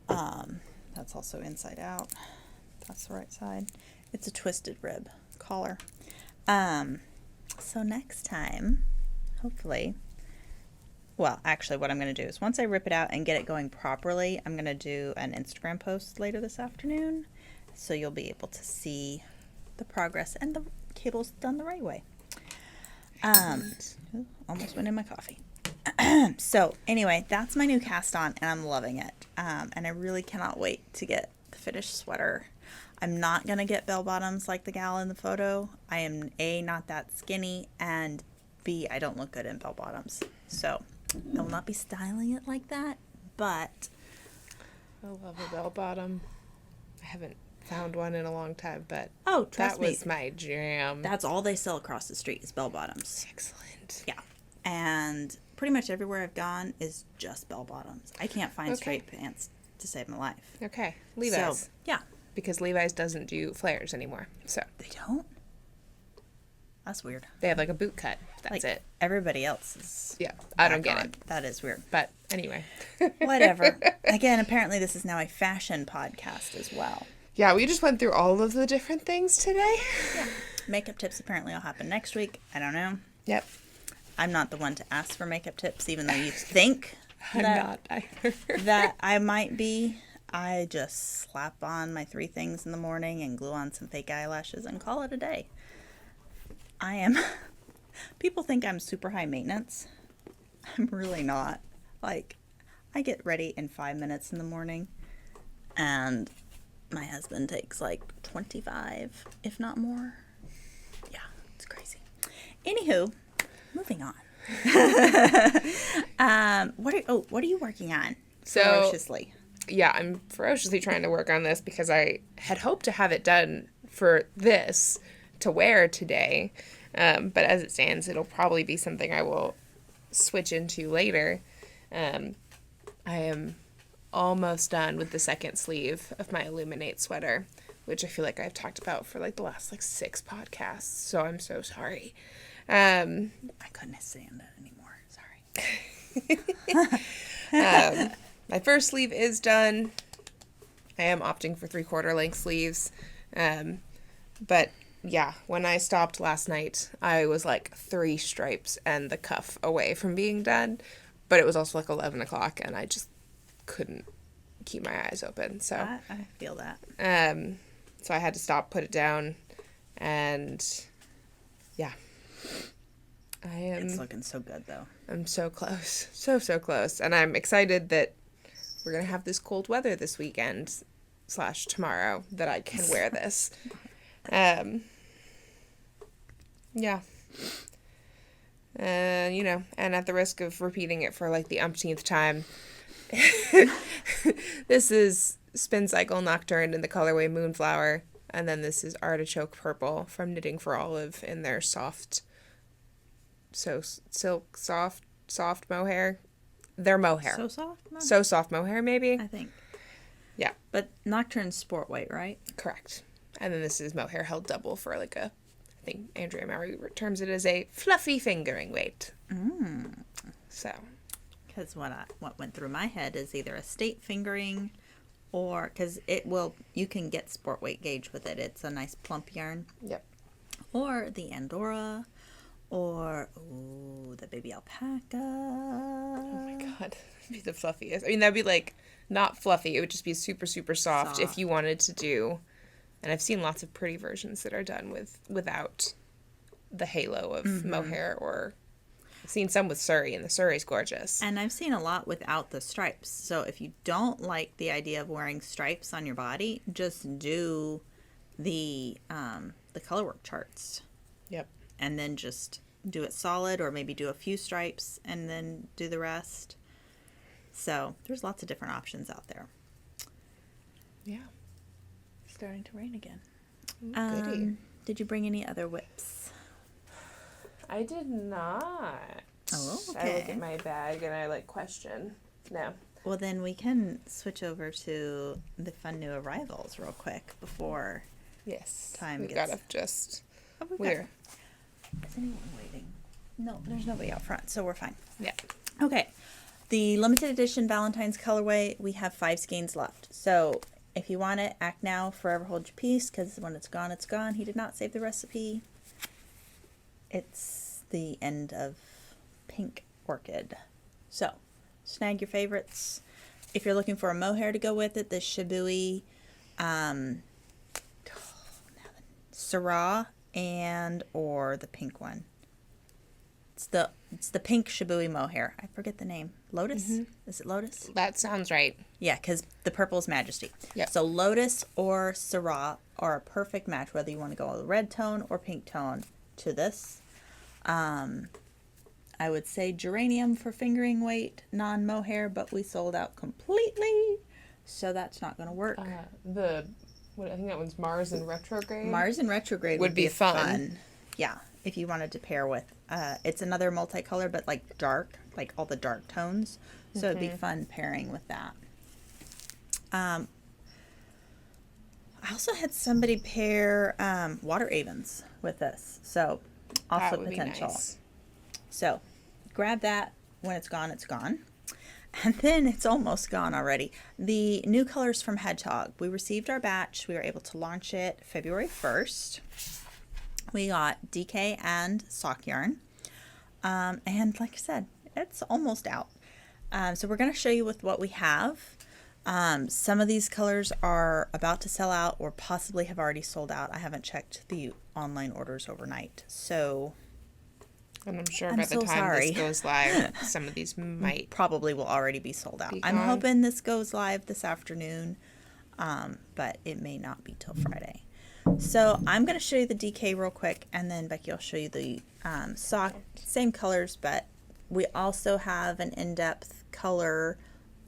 That's also inside out. That's the right side. It's a twisted rib collar. So next time, hopefully, well, actually what I'm going to do is once I rip it out and get it going properly, I'm going to do an Instagram post later this afternoon. So you'll be able to see the progress and the cable's done the right way. Almost went in my coffee. So anyway, that's my new cast on and I'm loving it. And I really cannot wait to get the finished sweater. I'm not going to get bell bottoms like the gal in the photo. I am A, not that skinny, and B, I don't look good in bell bottoms. So I will not be styling it like that, but I love a bell bottom. I haven't found one in a long time, but trust me, that was my jam. That's all they sell across the street is bell bottoms. Excellent. Yeah. And pretty much everywhere I've gone is just bell bottoms. I can't find straight pants to save my life. Okay. Levi's. So, yeah. Because Levi's doesn't do flares anymore. So they don't? That's weird. They have like a boot cut. That's it. Everybody else is. Yeah. I don't get it. That is weird. But anyway. Whatever. Again, apparently this is now a fashion podcast as well. Yeah, we just went through all of the different things today. Yeah. Makeup tips apparently will happen next week. I don't know. Yep. I'm not the one to ask for makeup tips, even though you think I'm not either. that I might be. I just slap on my 3 things in the morning and glue on some fake eyelashes and call it a day. I am. People think I'm super high maintenance. I'm really not. Like, I get ready in 5 minutes in the morning, and my husband takes like 25, if not more. Yeah, it's crazy. Anywho, moving on. What are you working on? Ferociously. Yeah, I'm ferociously trying to work on this because I had hoped to have it done for this to wear today. But as it stands, it'll probably be something I will switch into later. I am almost done with the second sleeve of my Illuminate sweater, which I feel like I've talked about for like the last 6 podcasts. So I'm so sorry. I couldn't stand it anymore. Sorry. My first sleeve is done. I am opting for 3/4 length sleeves. But yeah, when I stopped last night, I was like 3 stripes and the cuff away from being done. But it was also like 11 o'clock and I just couldn't keep my eyes open. So I feel that. So I had to stop, put it down, and yeah. It's looking so good though. I'm so close. So close. And I'm excited that we're going to have this cold weather this weekend / tomorrow that I can wear this. Yeah. And at the risk of repeating it for like the umpteenth time, this is Spin Cycle Nocturne in the colorway Moonflower, and then this is Artichoke Purple from Knitting for Olive in their soft mohair. Their mohair. So soft? No. So soft mohair, maybe? I think. Yeah. But Nocturne's sport weight, right? Correct. And then this is mohair held double for like I think Andrea Moury terms it as a fluffy fingering weight. So. Because what went through my head is either a state fingering or, because you can get sport weight gauge with it. It's a nice plump yarn. Yep. Or the Andorra Or, ooh, the baby alpaca. Oh my god, that'd be the fluffiest. I mean, that'd be like not fluffy. It would just be super, super soft if you wanted to do. And I've seen lots of pretty versions that are done without the halo of mohair, or I've seen some with Surrey, and the Surrey's gorgeous. And I've seen a lot without the stripes. So if you don't like the idea of wearing stripes on your body, just do the colorwork charts. Yep. And then just do it solid, or maybe do a few stripes and then do the rest. So there's lots of different options out there. Yeah. Starting to rain again. Goody. Did you bring any other whips? I did not. Oh, I okay. look at my bag and I question. No. Well, then we can switch over to the fun new arrivals real quick before Yes. time we gets... gotta just... Oh, We're... Is anyone waiting? No, there's nobody out front, so we're fine. Yeah. Okay. The limited edition Valentine's colorway, we have 5 skeins left. So if you want it, act now, forever hold your peace, because when it's gone, it's gone. He did not save the recipe. It's the end of Pink Orchid. So, snag your favorites. If you're looking for a mohair to go with it, the Shibui Syrah and or the pink one. It's the pink Shibui mohair. I forget the name. Lotus? Is it Lotus? That sounds right. Yeah, because the purple is Majesty. Yep. So Lotus or Syrah are a perfect match, whether you want to go with red tone or pink tone to this. I would say geranium for fingering weight, non-mohair, but we sold out completely, so that's not going to work. I think that one's Mars in retrograde. Mars in retrograde would be fun. Yeah, if you wanted to pair with. It's another multicolor, but like dark, like all the dark tones. So it'd be fun pairing with that. I also had somebody pair water avens with this, so also That would potential. Be nice. So grab that. When it's gone, it's gone. And then it's almost gone already. The new colors from Hedgehog. We received our batch. We were able to launch it February 1st. We got DK and sock yarn. And like I said, it's almost out. So we're going to show you with what we have. Some of these colors are about to sell out or possibly have already sold out. I haven't checked the online orders overnight. So... And I'm sure I'm by the so time sorry. this goes live, some of these might probably will already be sold out. be I'm gone. hoping this goes live this afternoon, but it may not be till Friday. So I'm going to show you the DK real quick, and then Becky will show you the sock. Same colors, but we also have an in-depth color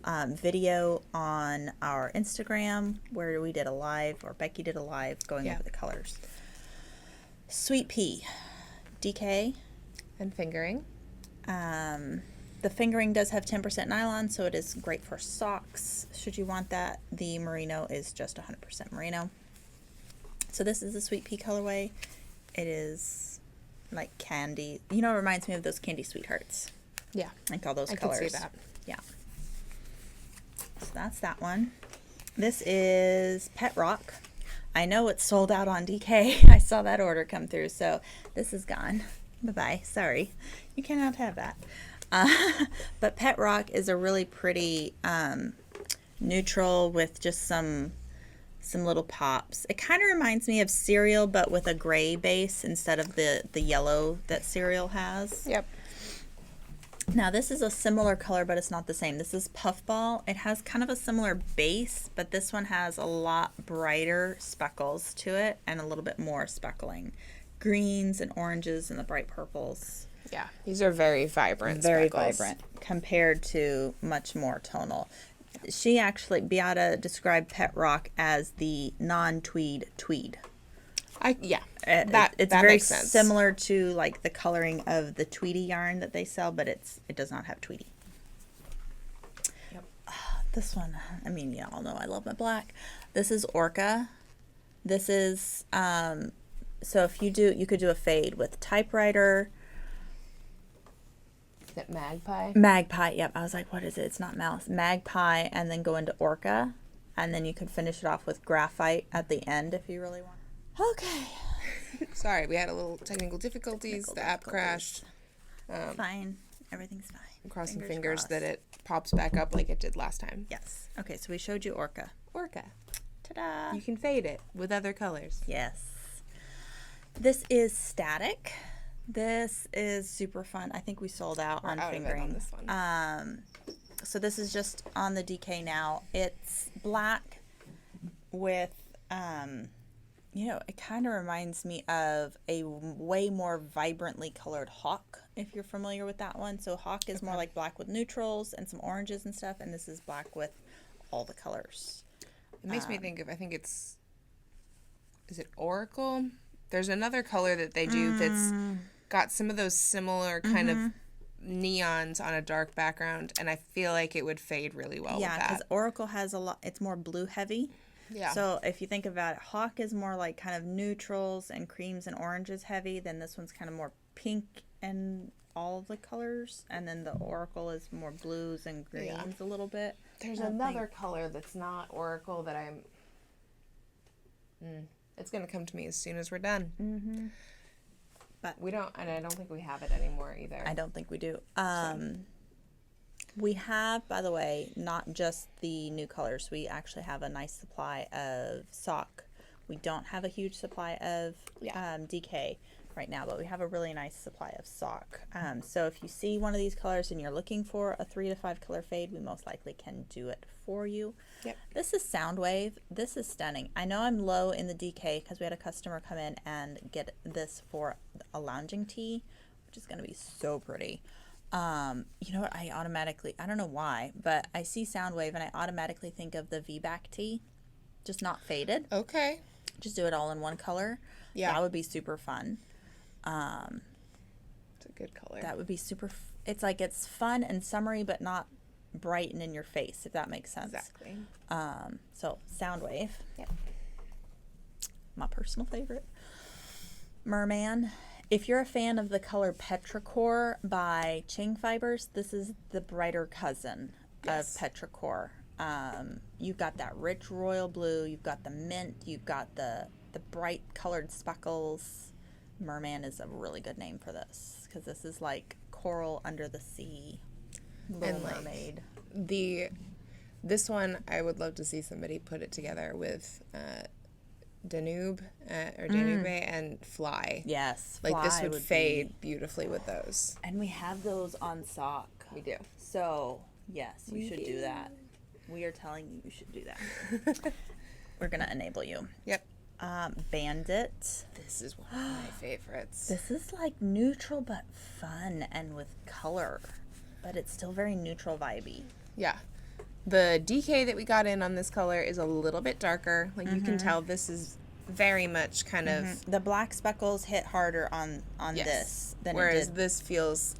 video on our Instagram where we did a live, or Becky did a live going over the colors. Sweet Pea, DK. And fingering. The fingering does have 10% nylon, so it is great for socks should you want that. The merino is just 100% merino. So this is the Sweet Pea colorway. It is like candy. You know, it reminds me of those Candy Sweethearts. Yeah. Like all those I colors. can see that. Yeah. So that's that one. This is Pet Rock. I know it's sold out on DK. I saw that order come through, so this is gone. Bye-bye. Sorry. You cannot have that. But Pet Rock is a really pretty neutral with just some little pops. It kind of reminds me of cereal, but with a gray base instead of the yellow that cereal has. Yep. Now this is a similar color, but it's not the same. This is Puffball. It has kind of a similar base, but this one has a lot brighter speckles to it and a little bit more speckling. Greens and oranges and the bright purples. Yeah, these are very vibrant Very speckles. vibrant compared to much more tonal. She actually, Beata described Pet Rock as the non-tweed tweed. It's It's that very makes sense. similar to like the coloring of the Tweety yarn that they sell, but it does not have Tweety. Yep. This one, I mean, y'all know I love my black. This is Orca. This is, so if you could do a fade with typewriter. Is it Magpie? Magpie, yep. I was like, what is it? It's not mouse. Magpie, and then go into Orca. And then you could finish it off with graphite at the end if you really want. Okay. Sorry, we had a little technical difficulties. The app crashed. Fine. Everything's fine. I'm crossing fingers that it pops back up like it did last time. Yes. Okay, so we showed you Orca. Orca. Ta-da! You can fade it with other colors. Yes. This is Static. This is super fun. I think we sold out on fingering. On this one. So this is just on the DK now. It's black with, it kind of reminds me of a way more vibrantly colored Hawk, if you're familiar with that one. So Hawk is more like black with neutrals and some oranges and stuff, and this is black with all the colors. It makes me think of, is it Oracle? There's another color that they do that's got some of those similar kind of neons on a dark background, and I feel like it would fade really well with that. Yeah, because Oracle has a lot, it's more blue heavy. Yeah. So if you think about it, Hawk is more like kind of neutrals and creams and oranges heavy, then this one's kind of more pink and all of the colors, and then the Oracle is more blues and greens a little bit. There's another color that's not Oracle that it's going to come to me as soon as we're done. Mm-hmm. But we don't, and I don't think we have it anymore either. I don't think we do. We have, by the way, not just the new colors. We actually have a nice supply of sock. We don't have a huge supply of DK right now, but we have a really nice supply of sock. So if you see one of these colors and you're looking for a 3 to 5 color fade, we most likely can do it for you. Yep. This is Soundwave. This is stunning. I know I'm low in the DK because we had a customer come in and get this for a lounging tee, which is going to be so pretty. You know what? I don't know why, but I see Soundwave and I automatically think of the V-back tee, just not faded. Okay. Just do it all in one color. Yeah. That would be super fun. It's a good color. That would be super. It's like it's fun and summery, but not bright and in your face, if that makes sense. Exactly. So Soundwave. Yep. My personal favorite. Merman. If you're a fan of the color Petrichor by Ching Fibers, this is the brighter cousin of Petrichor. You've got that rich royal blue, you've got the mint, you've got the bright colored speckles. Merman is a really good name for this because this is like coral under the sea, Little Mermaid. This one, I would love to see somebody put it together with Danube and Fly. Yes, like Fly this would fade beautifully with those. And we have those on sock. We do. So yes, you should do that. We are telling you should do that. We're gonna enable you. Yep. Bandit. This is one of my favorites. This is like neutral but fun and with color, but it's still very neutral vibey. Yeah. The DK that we got in on this color is a little bit darker. Like you can tell this is very much kind of... The black speckles hit harder on this than whereas it did. this feels...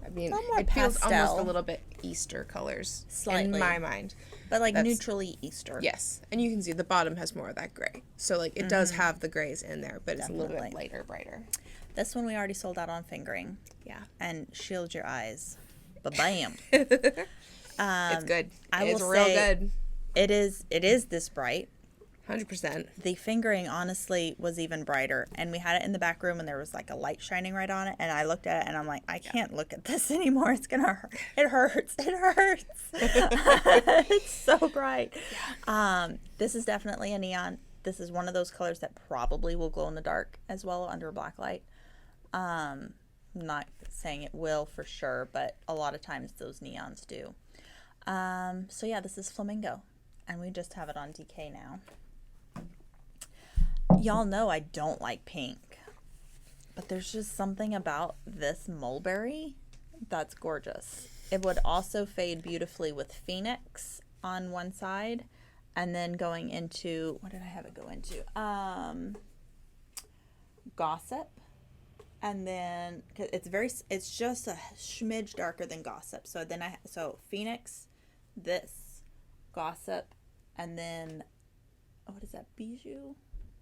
I mean, it feels almost a little bit Easter colors Slightly. in my mind. But like neutrally Easter. Yes. And you can see the bottom has more of that gray. So like it does have the grays in there, but it's a little bit lighter, brighter. This one we already sold out on fingering. Yeah. And shield your eyes. Ba-bam. It's good. It's real good. It is this bright. 100%. The fingering honestly was even brighter, and we had it in the back room and there was like a light shining right on it, and I looked at it and I'm like, I can't look at this anymore. It's gonna hurt. It hurts. It's so bright. This is definitely a neon. This is one of those colors that probably will glow in the dark as well under a black light. Not saying it will for sure, but a lot of times those neons do. So yeah, this is Flamingo, and we just have it on DK now. Y'all know I don't like pink, but there's just something about this mulberry that's gorgeous. It would also fade beautifully with Phoenix on one side, and then going into, what did I have it go into? Gossip. And then, cause it's just a smidge darker than Gossip. So then so Phoenix, this, Gossip, and then, what is that, Bijou?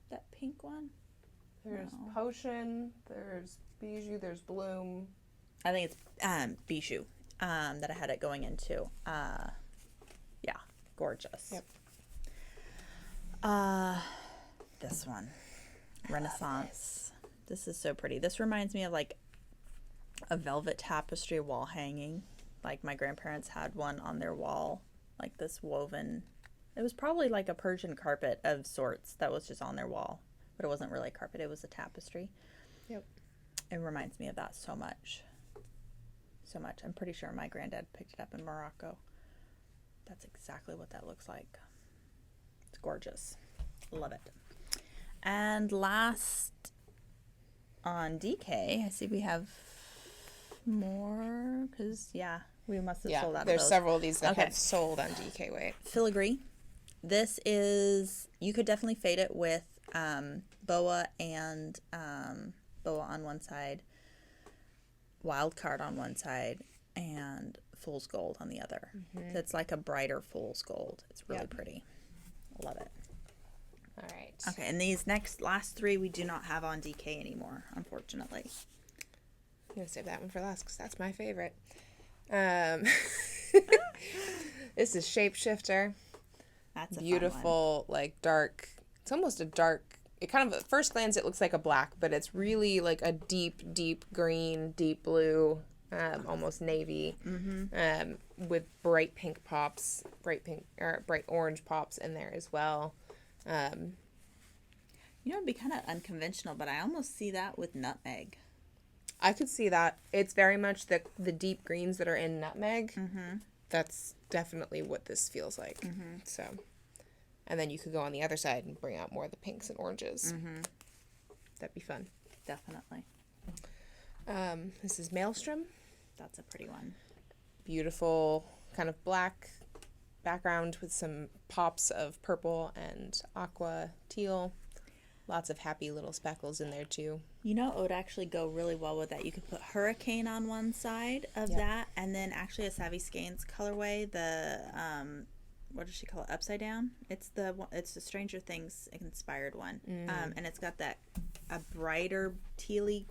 That pink one? There's Potion, there's Bijou, there's Bloom. I think it's Bijou that I had it going into. Yeah, gorgeous. Yep. This one. Renaissance. This is so pretty. This reminds me of like a velvet tapestry wall hanging. Like my grandparents had one on their wall, like this woven. It was probably like a Persian carpet of sorts that was just on their wall, but it wasn't really a carpet. It was a tapestry. Yep. It reminds me of that so much. So much. I'm pretty sure my granddad picked it up in Morocco. That's exactly what that looks like. It's gorgeous. Love it. And last on DK, I see we have more because, yeah, we must have sold out of those. There's several of these that have sold on DK weight. Filigree. This is, you could definitely fade it with boa and boa on one side, wild card on one side, and fool's gold on the other. Mm-hmm. It's like a brighter fool's gold. It's really pretty. Love it. All right. Okay, and these last three we do not have on DK anymore, unfortunately. I'm going to save that one for last because that's my favorite. This is Shapeshifter. That's a beautiful, like dark. It's almost a dark. It kind of, at first glance, it looks like a black, but it's really like a deep, deep green, deep blue, almost navy, with bright pink pops, bright orange pops in there as well. It'd be kind of unconventional, but I almost see that with nutmeg. I could see that. It's very much the deep greens that are in nutmeg. Mm-hmm. That's definitely what this feels like. Mm-hmm. So, and then you could go on the other side and bring out more of the pinks and oranges. Mm-hmm. That'd be fun. Definitely. This is Maelstrom. That's a pretty one. Beautiful kind of black background with some pops of purple and aqua teal. Lots of happy little speckles in there too. It would actually go really well with that. You could put Hurricane on one side of that, and then actually a Seve Skeins colorway, the what does she call it? Upside down. It's the Stranger Things inspired one, and it's got a brighter tealy,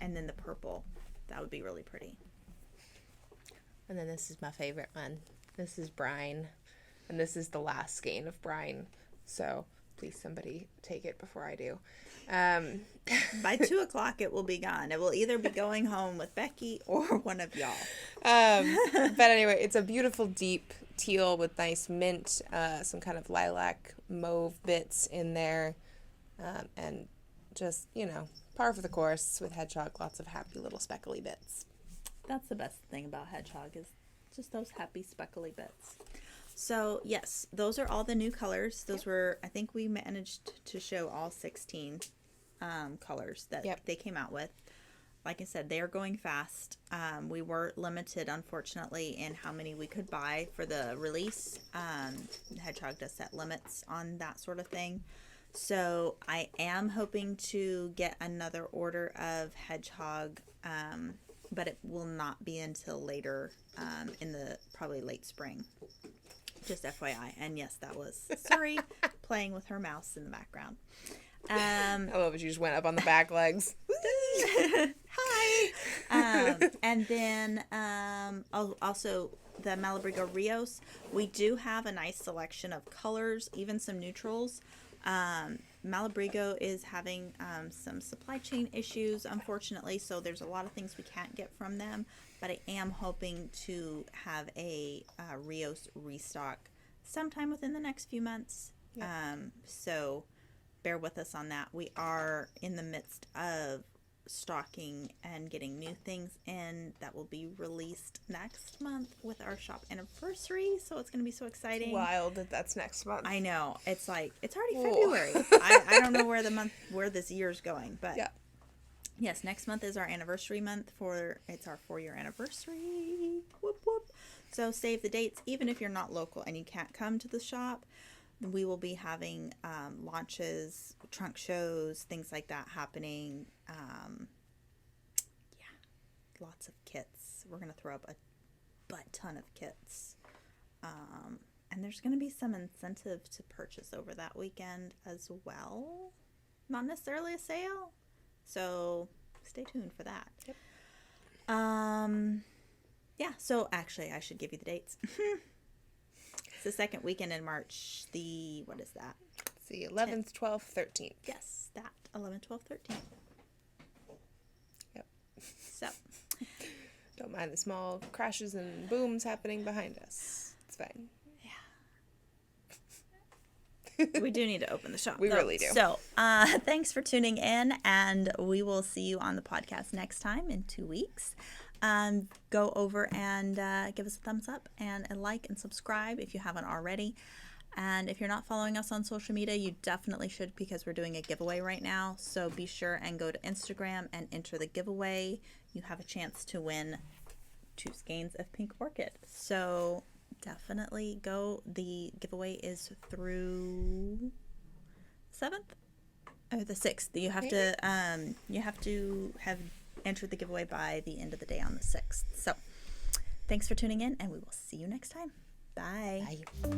and then the purple. That would be really pretty. And then this is my favorite one. This is Brine, and this is the last skein of Brine. So please, somebody take it before I do. By 2:00, it will be gone. It will either be going home with Becky or one of y'all. But anyway, it's a beautiful deep teal with nice mint, some kind of lilac mauve bits in there, and just, par for the course with Hedgehog. Lots of happy little speckly bits. That's the best thing about Hedgehog is just those happy speckly bits. So, yes, those are all the new colors. Those were, I think we managed to show all 16 colors that they came out with. Like I said, they are going fast. We were limited, unfortunately, in how many we could buy for the release. Hedgehog does set limits on that sort of thing. So, I am hoping to get another order of Hedgehog, but it will not be until later in the probably late spring. Just FYI. And yes, that was Suri playing with her mouse in the background. I love it. She just went up on the back legs. Hi. And then also the Malabrigo Rios. We do have a nice selection of colors, even some neutrals. Malabrigo is having some supply chain issues, unfortunately, so there's a lot of things we can't get from them, but I am hoping to have a Rios restock sometime within the next few months. Yep. So bear with us on that. We are in the midst of stocking and getting new things in that will be released next month with our shop anniversary, so it's going to be so exciting. It's wild that that's next month. I know. It's like it's already February. I don't know where this year's going, but yes, next month is our anniversary month. It's our 4-year anniversary. Whoop whoop. So save the dates, even if you're not local and you can't come to the shop. We will be having launches, trunk shows, things like that happening. Lots of kits. We're going to throw up a butt ton of kits. And there's going to be some incentive to purchase over that weekend as well. Not necessarily a sale. So stay tuned for that. Yep. So actually I should give you the dates. It's the second weekend in March. What is that? see, 11th, 12th, 13th. Yes, that 11, 12, 13. Yep. So, Don't mind the small crashes and booms happening behind us. It's fine. we do need to open the shop. We really do. So, thanks for tuning in, and we will see you on the podcast next time in 2 weeks. Go over and give us a thumbs up and a like and subscribe if you haven't already. And if you're not following us on social media, you definitely should, because we're doing a giveaway right now. So be sure and go to Instagram and enter the giveaway. You have a chance to win 2 skeins of pink orchid. So definitely go. The giveaway is through 7th or the 6th. You have to have entered the giveaway by the end of the day on the 6th. So thanks for tuning in, and we will see you next time. Bye. Bye.